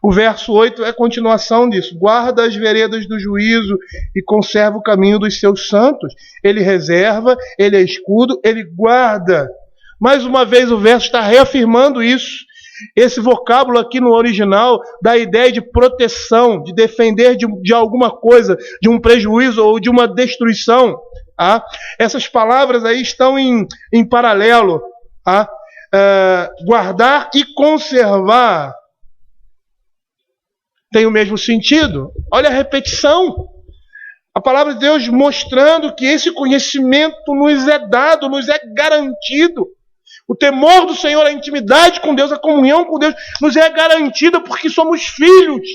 O verso 8 é a continuação disso. Guarda as veredas do juízo e conserva o caminho dos seus santos. Ele reserva, ele é escudo, ele guarda. Mais uma vez o verso está reafirmando isso. Esse vocábulo aqui no original dá a ideia de proteção, de defender de alguma coisa, de um prejuízo ou de uma destruição. Essas palavras aí estão em paralelo. Guardar e conservar tem o mesmo sentido. Olha a repetição. A palavra de Deus mostrando que esse conhecimento nos é dado, nos é garantido. O temor do Senhor, a intimidade com Deus, a comunhão com Deus, nos é garantida porque somos filhos.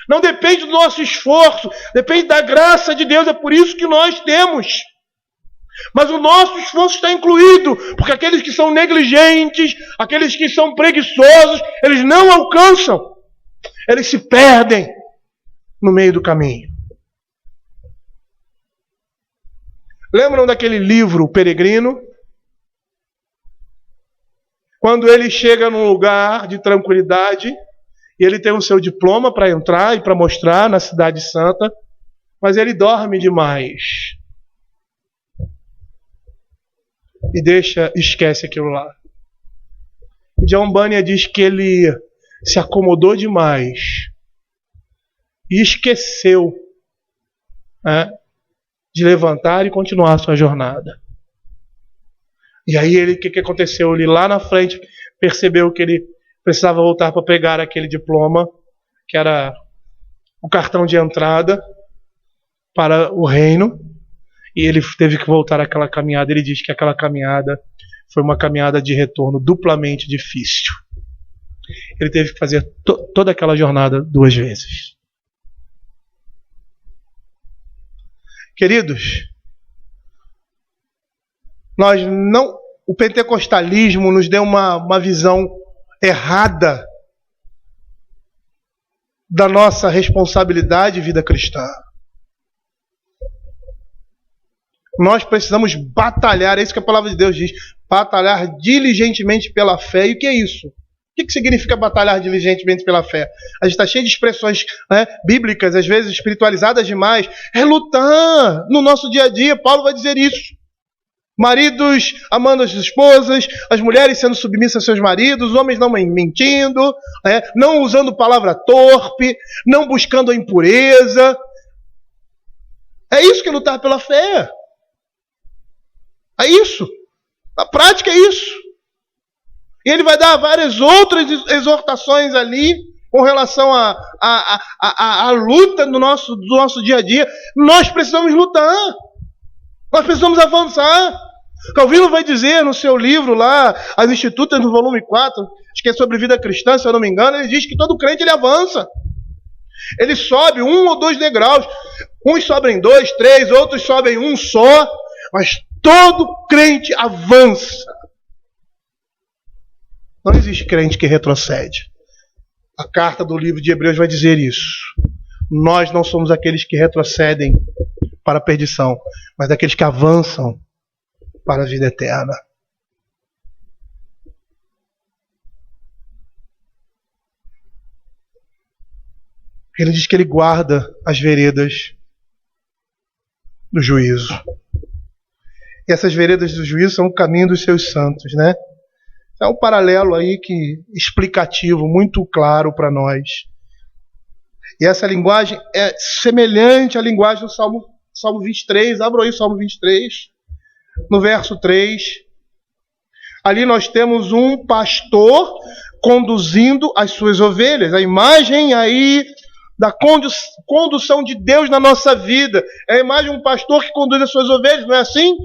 Não depende do nosso esforço, depende da graça de Deus, é por isso que nós temos. Mas o nosso esforço está incluído, porque aqueles que são negligentes, aqueles que são preguiçosos, eles não alcançam. Eles se perdem no meio do caminho. Lembram daquele livro, O Peregrino? Quando ele chega num lugar de tranquilidade, e ele tem o seu diploma para entrar e para mostrar na Cidade Santa, mas ele dorme demais. E esquece aquilo lá. E John Bunyan diz que ele se acomodou demais e esqueceu de levantar e continuar a sua jornada. E aí o que aconteceu? Ele lá na frente percebeu que ele precisava voltar para pegar aquele diploma, que era o cartão de entrada para o reino, e ele teve que voltar àquela caminhada. Ele diz que aquela caminhada foi uma caminhada de retorno duplamente difícil. Ele teve que fazer toda aquela jornada 2 vezes. Queridos, o pentecostalismo nos deu uma visão errada da nossa responsabilidade e vida cristã. Nós precisamos batalhar, é isso que a palavra de Deus diz, batalhar diligentemente pela fé. E o que é isso? O que significa batalhar diligentemente pela fé? A gente está cheio de expressões bíblicas, às vezes espiritualizadas demais. É lutar no nosso dia a dia. Paulo vai dizer isso. Maridos amando as esposas, as mulheres sendo submissas a seus maridos, os homens não mentindo, não usando palavra torpe, não buscando a impureza. É isso que é lutar pela fé. É isso. Na prática é isso. E ele vai dar várias outras exortações ali com relação à luta do nosso dia a dia. Nós precisamos lutar. Nós precisamos avançar. Calvino vai dizer no seu livro lá, As Institutas, no volume 4, acho que é sobre vida cristã, se eu não me engano, ele diz que todo crente ele avança. Ele sobe 1 ou 2 degraus. Uns sobem 2, 3, outros sobem 1 só. Mas todo crente avança. Não existe crente que retrocede. A carta do livro de Hebreus vai dizer isso. Nós não somos aqueles que retrocedem para a perdição, mas aqueles que avançam para a vida eterna. Ele diz que ele guarda as veredas do juízo. E essas veredas do juízo são o caminho dos seus santos, né? É um paralelo aí explicativo, muito claro para nós. E essa linguagem é semelhante à linguagem do Salmo 23. Abra aí o Salmo 23, no verso 3. Ali nós temos um pastor conduzindo as suas ovelhas. A imagem aí da condução de Deus na nossa vida. É a imagem de um pastor que conduz as suas ovelhas, não é assim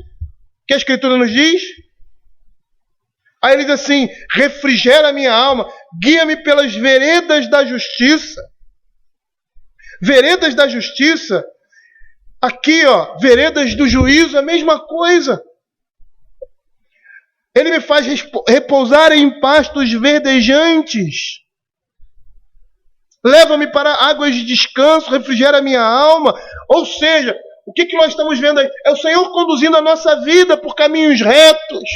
que a Escritura nos diz? Aí ele diz assim: refrigera a minha alma, guia-me pelas veredas da justiça. Veredas da justiça, aqui ó, veredas do juízo, a mesma coisa. Ele me faz repousar em pastos verdejantes. Leva-me para águas de descanso, refrigera a minha alma. Ou seja, o que nós estamos vendo aí? É o Senhor conduzindo a nossa vida por caminhos retos.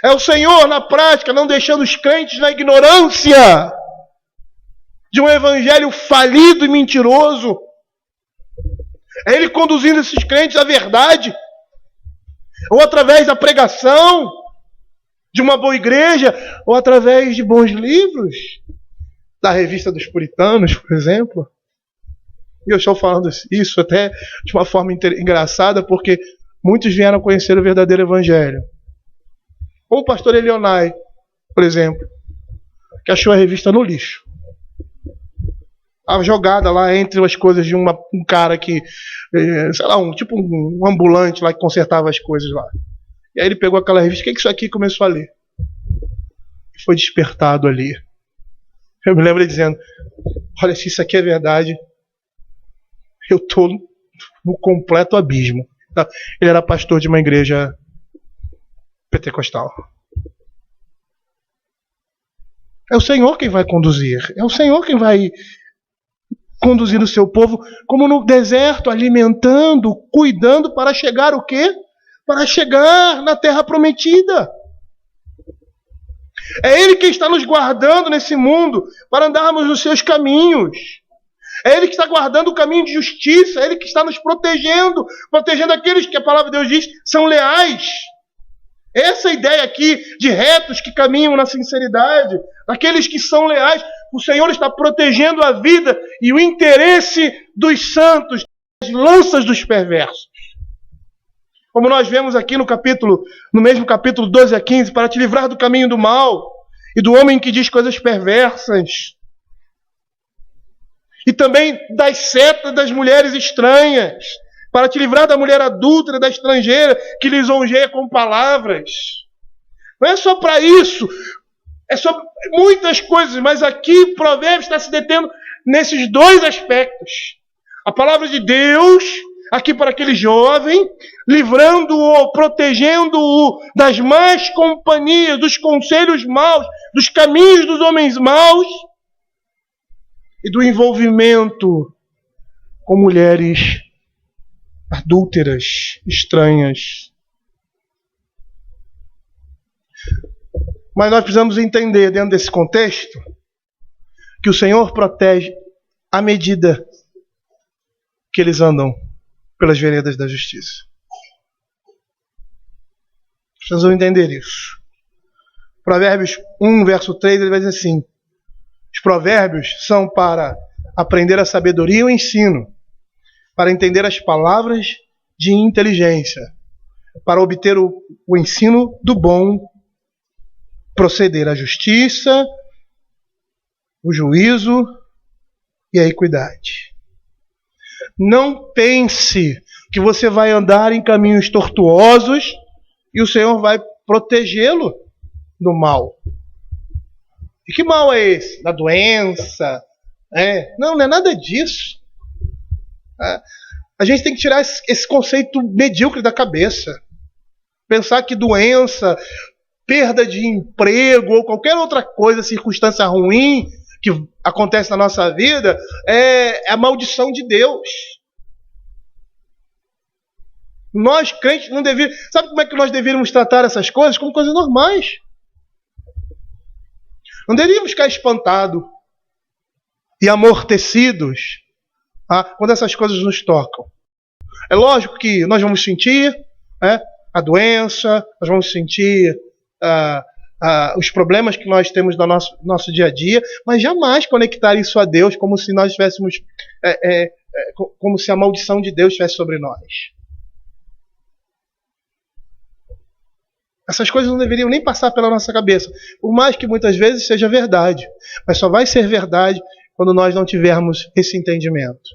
É o Senhor, na prática, não deixando os crentes na ignorância de um evangelho falido e mentiroso. É Ele conduzindo esses crentes à verdade. Ou através da pregação de uma boa igreja, ou através de bons livros. Da Revista dos Puritanos, por exemplo. E eu estou falando isso até de uma forma engraçada, porque muitos vieram conhecer o verdadeiro evangelho. Como o pastor Elionai, por exemplo, que achou a revista no lixo. A jogada lá entre as coisas de um cara que, sei lá, um ambulante lá que consertava as coisas lá. E aí ele pegou aquela revista, o que é isso aqui? E começou a ler. E foi despertado ali. Eu me lembro ele dizendo: olha, se isso aqui é verdade, eu estou no completo abismo. Ele era pastor de uma igreja pentecostal. É o Senhor quem vai conduzir. É o Senhor quem vai conduzir o seu povo, como no deserto, alimentando, cuidando para chegar o quê? Para chegar na terra prometida. É Ele que está nos guardando nesse mundo para andarmos nos seus caminhos. É Ele que está guardando o caminho de justiça. É Ele que está nos protegendo, protegendo aqueles que a palavra de Deus diz são leais. Essa ideia aqui de retos que caminham na sinceridade, aqueles que são leais, o Senhor está protegendo a vida e o interesse dos santos, das lanças dos perversos. Como nós vemos aqui no mesmo capítulo 12 a 15, para te livrar do caminho do mal e do homem que diz coisas perversas. E também das setas das mulheres estranhas, para te livrar da mulher adúltera, da estrangeira, que lisonjeia com palavras. Não é só para isso, é sobre muitas coisas, mas aqui Provérbios está se detendo nesses dois aspectos. A palavra de Deus, aqui para aquele jovem, livrando-o, protegendo-o das más companhias, dos conselhos maus, dos caminhos dos homens maus e do envolvimento com mulheres adúlteras, estranhas. Mas nós precisamos entender, dentro desse contexto, que o Senhor protege à medida que eles andam pelas veredas da justiça. Precisamos entender isso. Provérbios 1, verso 3, ele vai dizer assim: os provérbios são para aprender a sabedoria e o ensino, para entender as palavras de inteligência, para obter o ensino do bom, proceder à justiça, o juízo e a equidade. Não pense que você vai andar em caminhos tortuosos e o Senhor vai protegê-lo do mal. E que mal é esse? Da doença? Não é nada disso. A gente tem que tirar esse conceito medíocre da cabeça. Pensar que doença, perda de emprego ou qualquer outra coisa, circunstância ruim que acontece na nossa vida é a maldição de Deus. Nós, crentes, não deveríamos... Sabe como é que nós deveríamos tratar essas coisas? Como coisas normais. Não deveríamos ficar espantados e amortecidos quando essas coisas nos tocam. É lógico que nós vamos sentir a doença, nós vamos sentir os problemas que nós temos no nosso dia a dia, mas jamais conectar isso a Deus como se nós estivéssemos, como se a maldição de Deus estivesse sobre nós. Essas coisas não deveriam nem passar pela nossa cabeça, por mais que muitas vezes seja verdade, mas só vai ser verdade quando nós não tivermos esse entendimento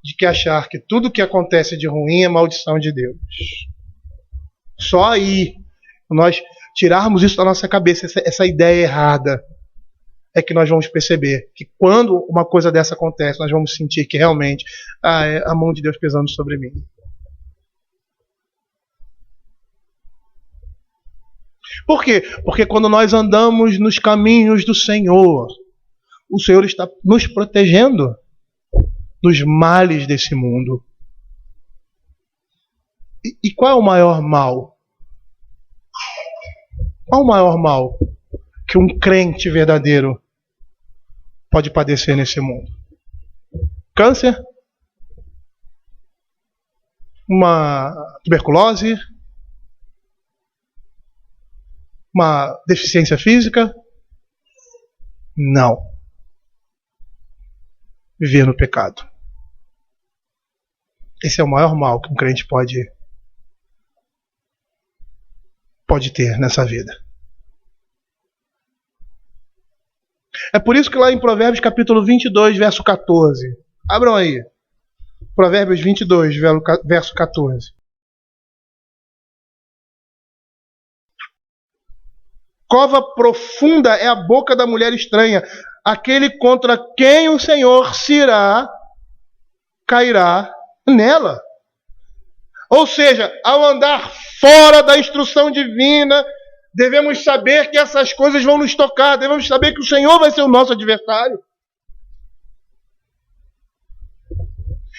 de que achar que tudo que acontece de ruim é maldição de Deus. Só aí nós tirarmos isso da nossa cabeça, essa ideia errada, é que nós vamos perceber que quando uma coisa dessa acontece, nós vamos sentir que realmente é a mão de Deus pesando sobre mim. Por quê? Porque quando nós andamos nos caminhos do Senhor, o Senhor está nos protegendo dos males desse mundo. E qual é o maior mal? Qual é o maior mal que um crente verdadeiro pode padecer nesse mundo? Câncer? Uma tuberculose? Uma deficiência física? Não. Viver no pecado. Esse é o maior mal que um crente pode ter nessa vida. É por isso que lá em Provérbios capítulo 22, verso 14. Abram aí. Provérbios 22, verso 14. Cova profunda é a boca da mulher estranha. Aquele contra quem o Senhor se irá, cairá nela. Ou seja, ao andar fora da instrução divina, devemos saber que essas coisas vão nos tocar. Devemos saber que o Senhor vai ser o nosso adversário.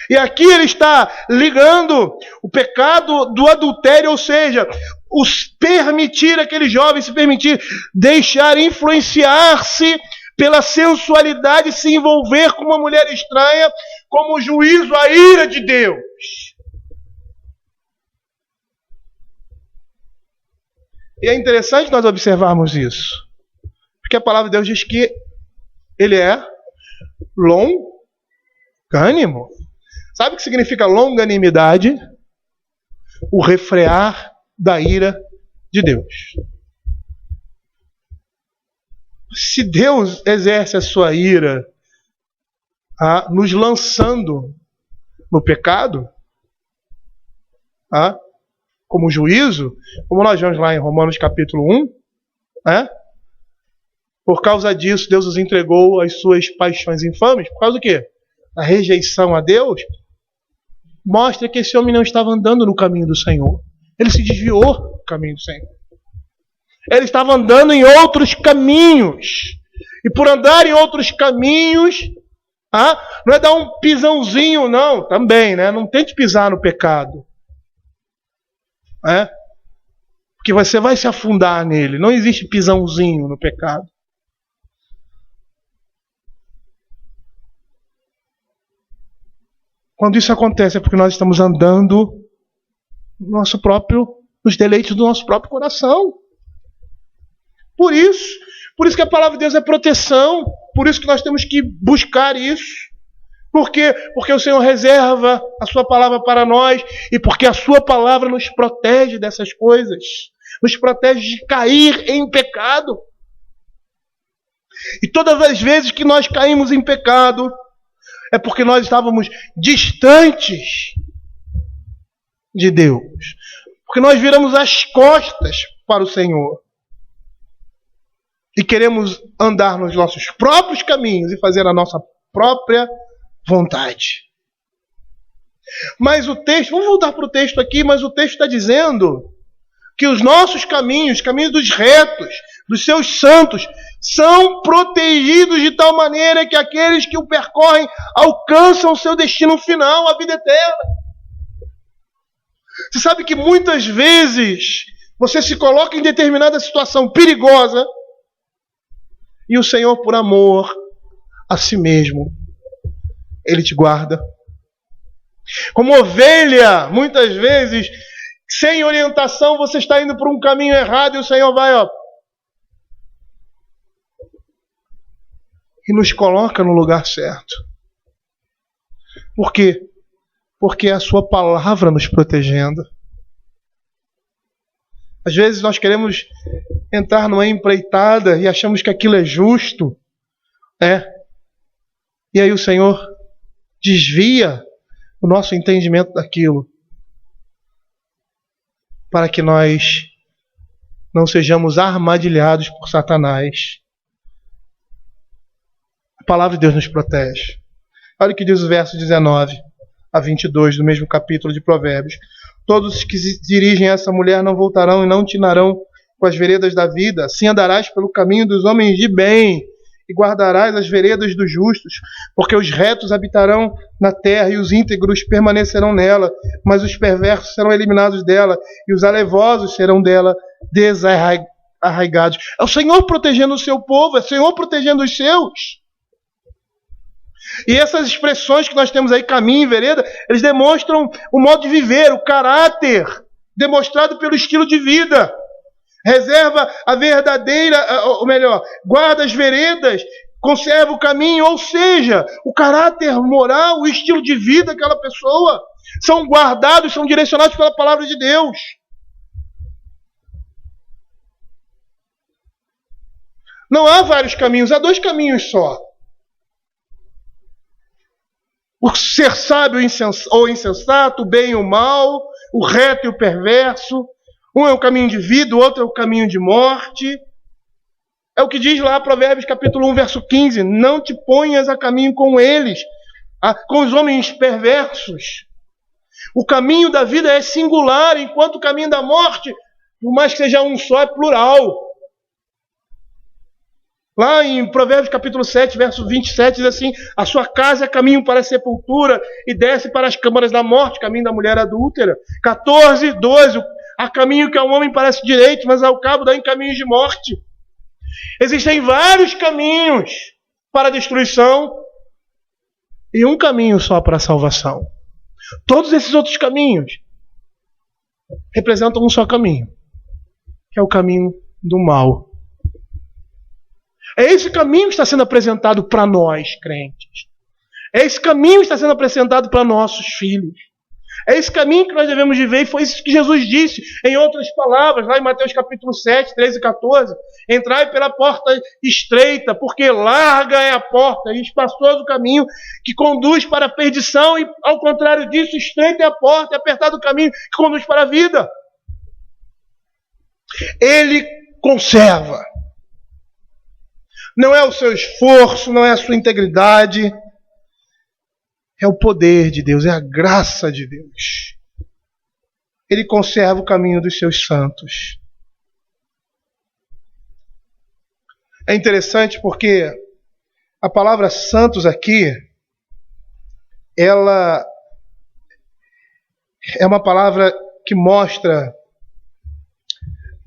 E aqui ele está ligando o pecado do adultério, ou seja, permitir aquele jovem se permitir deixar influenciar-se pela sensualidade, se envolver com uma mulher estranha, como o juízo, a ira de Deus. E é interessante nós observarmos isso, porque a palavra de Deus diz que ele é longânimo. Sabe o que significa longanimidade? O refrear da ira de Deus. Se Deus exerce a sua ira nos lançando no pecado, como juízo, como nós vemos lá em Romanos capítulo 1, por causa disso Deus os entregou às suas paixões infames. Por causa do quê? A rejeição a Deus mostra que esse homem não estava andando no caminho do Senhor. Ele se desviou do caminho do Senhor. Ele estava andando em outros caminhos. E por andar em outros caminhos, não é dar um pisãozinho, não. Também, né? Não tente pisar no pecado. Porque você vai se afundar nele. Não existe pisãozinho no pecado. Quando isso acontece é porque nós estamos andando nos deleites do nosso próprio coração. Por isso que a palavra de Deus é proteção. Por isso que nós temos que buscar isso. Por quê? Porque o Senhor reserva a sua palavra para nós e porque a sua palavra nos protege dessas coisas. Nos protege de cair em pecado. E todas as vezes que nós caímos em pecado, é porque nós estávamos distantes de Deus. Porque nós viramos as costas para o Senhor. E queremos andar nos nossos próprios caminhos e fazer a nossa própria vontade. Mas o texto, vamos voltar para o texto aqui, mas o texto está dizendo que os nossos caminhos, caminhos dos retos, dos seus santos, são protegidos de tal maneira que aqueles que o percorrem alcançam o seu destino final, a vida eterna. Você sabe que muitas vezes você se coloca em determinada situação perigosa e o Senhor, por amor a si mesmo, Ele te guarda. Como ovelha, muitas vezes, sem orientação, você está indo por um caminho errado e o Senhor vai, e nos coloca no lugar certo. Por quê? Porque é a sua palavra nos protegendo. Às vezes nós queremos entrar numa empreitada e achamos que aquilo é justo. E aí o Senhor desvia o nosso entendimento daquilo para que nós não sejamos armadilhados por Satanás. A palavra de Deus nos protege. Olha o que diz o verso 19 a 22 do mesmo capítulo de Provérbios. Todos os que se dirigem a essa mulher não voltarão e não tinarão com as veredas da vida. Assim andarás pelo caminho dos homens de bem e guardarás as veredas dos justos, porque os retos habitarão na terra e os íntegros permanecerão nela, mas os perversos serão eliminados dela e os alevosos serão dela desarraigados. É o Senhor protegendo o seu povo, é o Senhor protegendo os seus. E essas expressões que nós temos aí, caminho e vereda, eles demonstram o modo de viver, o caráter demonstrado pelo estilo de vida. Reserva a verdadeira, ou melhor, guarda as veredas, conserva o caminho, ou seja, o caráter moral, o estilo de vida daquela pessoa são guardados, são direcionados pela palavra de Deus. Não há vários caminhos, há 2 caminhos só. O ser sábio ou insensato, o bem e o mal, o reto e o perverso. Um é o caminho de vida, o outro é o caminho de morte. É o que diz lá Provérbios capítulo 1, verso 15. Não te ponhas a caminho com eles, com os homens perversos. O caminho da vida é singular, enquanto o caminho da morte, por mais que seja um só, é plural. Lá em Provérbios capítulo 7, verso 27, diz assim: a sua casa é caminho para a sepultura e desce para as câmaras da morte, caminho da mulher adúltera. 14, 12, há caminho que ao homem parece direito, mas ao cabo dá em caminhos de morte. Existem vários caminhos para a destruição e um caminho só para a salvação. Todos esses outros caminhos representam um só caminho, que é o caminho do mal. É esse caminho que está sendo apresentado para nós, crentes. É esse caminho que está sendo apresentado para nossos filhos. É esse caminho que nós devemos viver, e foi isso que Jesus disse, em outras palavras, lá em Mateus capítulo 7, 13 e 14. Entrai pela porta estreita, porque larga é a porta e espaçoso o caminho que conduz para a perdição, e ao contrário disso, estreita é a porta e apertado o caminho que conduz para a vida. Ele conserva. Não é o seu esforço, não é a sua integridade. É o poder de Deus, é a graça de Deus. Ele conserva o caminho dos seus santos. É interessante porque a palavra santos aqui, ela é uma palavra que mostra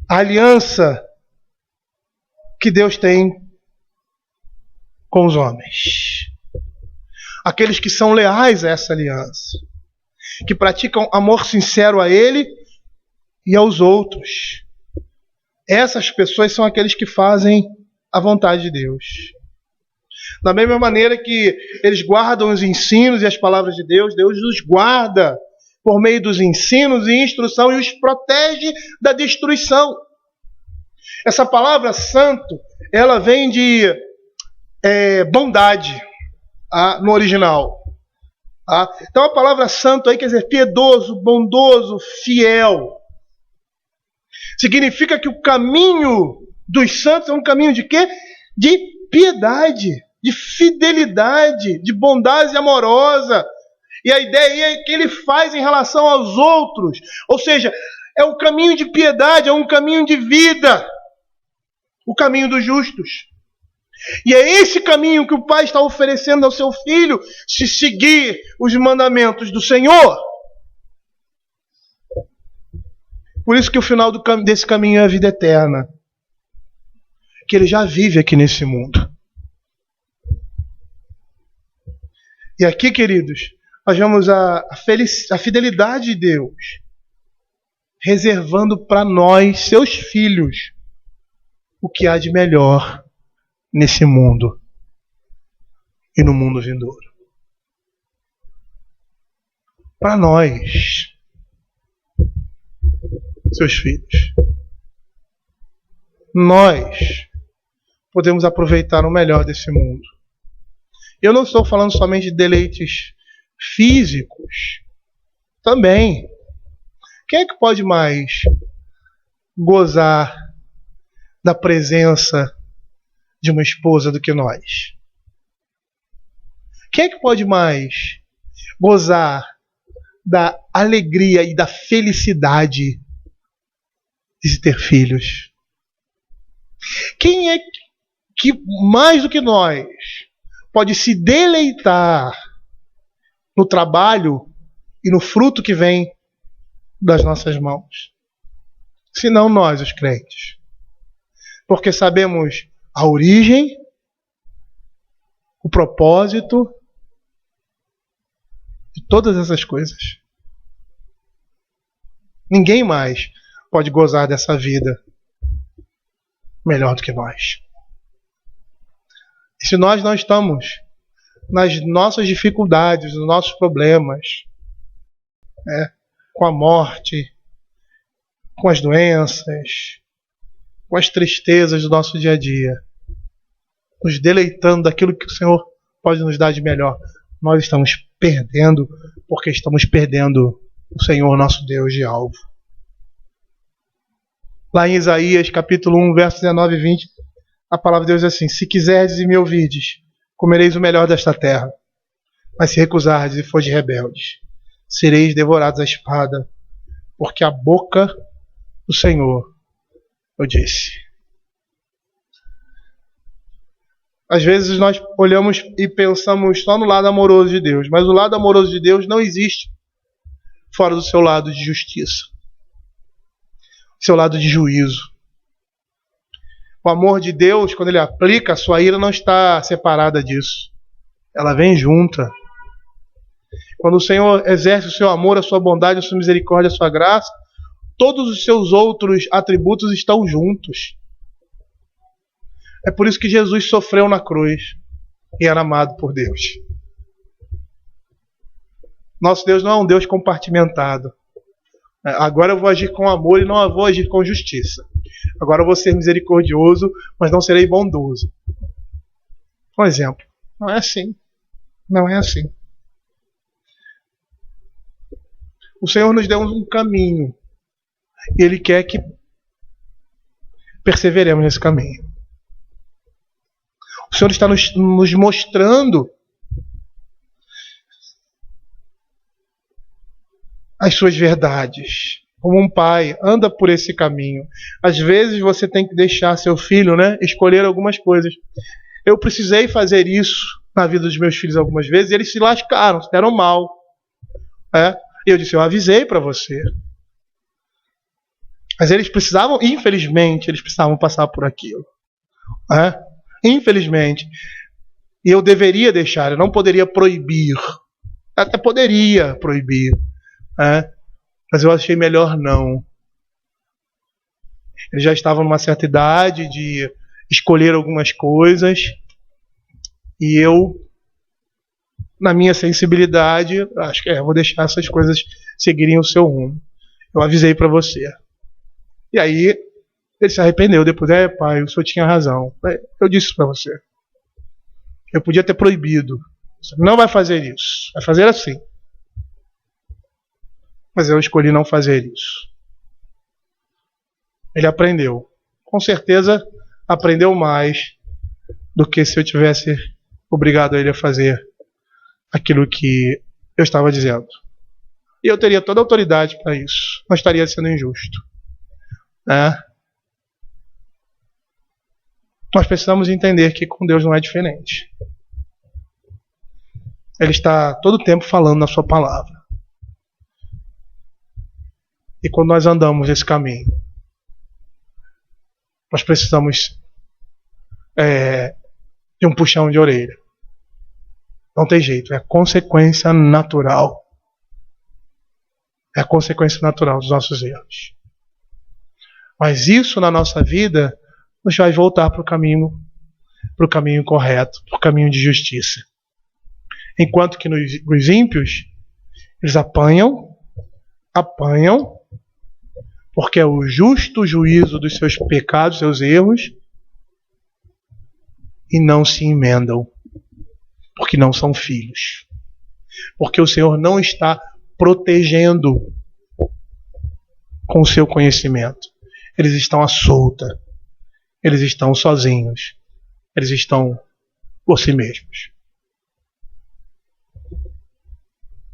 a aliança que Deus tem com os homens. Aqueles que são leais a essa aliança, que praticam amor sincero a Ele e aos outros. Essas pessoas são aqueles que fazem a vontade de Deus. Da mesma maneira que eles guardam os ensinos e as palavras de Deus, Deus os guarda por meio dos ensinos e instrução e os protege da destruição. Essa palavra santo, ela vem de bondade, no original. Então a palavra santo aí quer dizer piedoso, bondoso, fiel. Significa que o caminho dos santos é um caminho de quê? De piedade, de fidelidade, de bondade amorosa. E a ideia é que ele faz em relação aos outros. Ou seja, é um caminho de piedade, é um caminho de vida. O caminho dos justos. E é esse caminho que o Pai está oferecendo ao seu Filho, se seguir os mandamentos do Senhor. Por isso que o final desse caminho é a vida eterna. Que ele já vive aqui nesse mundo. E aqui, queridos, nós vemos a fidelidade de Deus, reservando para nós, seus filhos, o que há de melhor nesse mundo e no mundo vindouro. Para nós, seus filhos, nós podemos aproveitar o melhor desse mundo. Eu não estou falando somente de deleites físicos, também. Quem é que pode mais gozar da presença de uma esposa do que nós? Quem é que pode mais gozar da alegria e da felicidade de se ter filhos? Quem é que, mais do que nós, pode se deleitar no trabalho e no fruto que vem das nossas mãos? Senão nós, os crentes. Porque sabemos a origem, o propósito de todas essas coisas. Ninguém mais pode gozar dessa vida melhor do que nós. E se nós não estamos nas nossas dificuldades, nos nossos problemas, com a morte, com as doenças, com as tristezas do nosso dia a dia, nos deleitando daquilo que o Senhor pode nos dar de melhor, nós estamos perdendo, porque estamos perdendo o Senhor nosso Deus de alvo. Lá em Isaías capítulo 1, versos 19 e 20, a palavra de Deus é assim: se quiserdes e me ouvirdes, comereis o melhor desta terra. Mas se recusardes e fordes rebeldes, sereis devorados à espada, porque a boca do Senhor eu disse. Às vezes nós olhamos e pensamos só no lado amoroso de Deus, mas o lado amoroso de Deus não existe fora do seu lado de justiça, seu lado de juízo. O amor de Deus, quando Ele aplica, a sua ira não está separada disso. Ela vem junta. Quando o Senhor exerce o seu amor, a sua bondade, a sua misericórdia, a sua graça, todos os seus outros atributos estão juntos. É por isso que Jesus sofreu na cruz e era amado por Deus. Nosso Deus não é um Deus compartimentado. Agora eu vou agir com amor e não vou agir com justiça. Agora eu vou ser misericordioso, mas não serei bondoso. Um exemplo. Não é assim. Não é assim. O Senhor nos deu um caminho. E Ele quer que perseveremos nesse caminho. O Senhor está nos mostrando as suas verdades. Como um pai, anda por esse caminho. Às vezes você tem que deixar seu filho, escolher algumas coisas. Eu precisei fazer isso na vida dos meus filhos algumas vezes e eles se lascaram, se deram mal. E eu disse, eu avisei para você. Mas eles precisavam, infelizmente, passar por aquilo. Infelizmente. E eu deveria deixar, eu não poderia proibir. Até poderia proibir. Mas eu achei melhor não. Eles já estavam numa certa idade de escolher algumas coisas. E eu, na minha sensibilidade, acho que vou deixar essas coisas seguirem o seu rumo. Eu avisei para você. E aí, ele se arrependeu depois. Pai, o senhor tinha razão. Eu disse para você. Eu podia ter proibido. Você não vai fazer isso. Vai fazer assim. Mas eu escolhi não fazer isso. Ele aprendeu. Com certeza, aprendeu mais do que se eu tivesse obrigado ele a fazer aquilo que eu estava dizendo. E eu teria toda a autoridade para isso. Não estaria sendo injusto. Nós precisamos entender que com Deus não é diferente. Ele está todo o tempo falando na sua palavra. E quando nós andamos nesse caminho, nós precisamos de um puxão de orelha. Não tem jeito, é consequência natural. É a consequência natural dos nossos erros. Mas isso na nossa vida nos vai voltar para o caminho correto, para o caminho de justiça. Enquanto que nos ímpios, eles apanham, porque é o justo juízo dos seus pecados, seus erros, e não se emendam, porque não são filhos. Porque o Senhor não está protegendo com o seu conhecimento. Eles estão à solta. eles estão sozinhos, eles estão por si mesmos.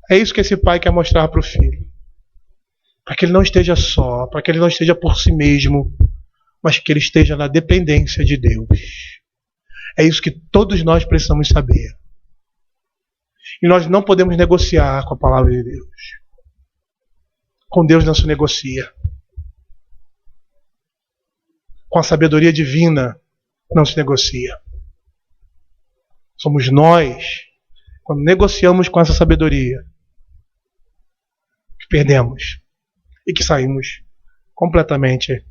É isso que esse pai quer mostrar para o filho. Para que ele não esteja só, para que ele não esteja por si mesmo, mas que ele esteja na dependência de Deus. É isso que todos nós precisamos saber. E nós não podemos negociar com a palavra de Deus. Com Deus não se negocia. Com a sabedoria divina não se negocia. Somos nós, quando negociamos com essa sabedoria, que perdemos e que saímos completamente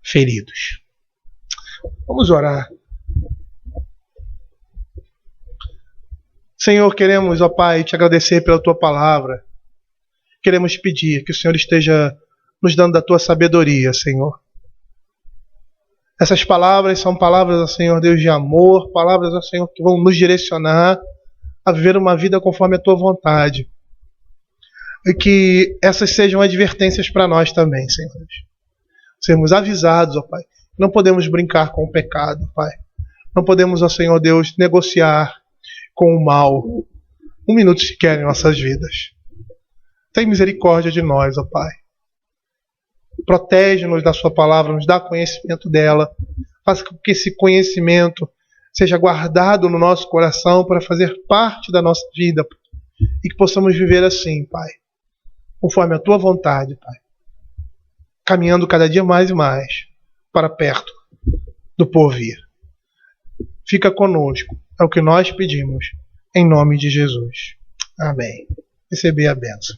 feridos. Vamos orar. Senhor, queremos, ó Pai, te agradecer pela Tua palavra. Queremos pedir que o Senhor esteja nos dando da Tua sabedoria, Senhor. Essas palavras são palavras, ó Senhor Deus, de amor, palavras, ó Senhor, que vão nos direcionar a viver uma vida conforme a Tua vontade. E que essas sejam advertências para nós também, Senhor. Sermos avisados, ó Pai. Não podemos brincar com o pecado, Pai. Não podemos, ó Senhor Deus, negociar com o mal um minuto sequer em nossas vidas. Tem misericórdia de nós, ó Pai. Protege-nos da Sua palavra, nos dá conhecimento dela. Faça com que esse conhecimento seja guardado no nosso coração para fazer parte da nossa vida. E que possamos viver assim, Pai. Conforme a Tua vontade, Pai. Caminhando cada dia mais e mais para perto do porvir. Fica conosco. É o que nós pedimos. Em nome de Jesus. Amém. Receber a bênção.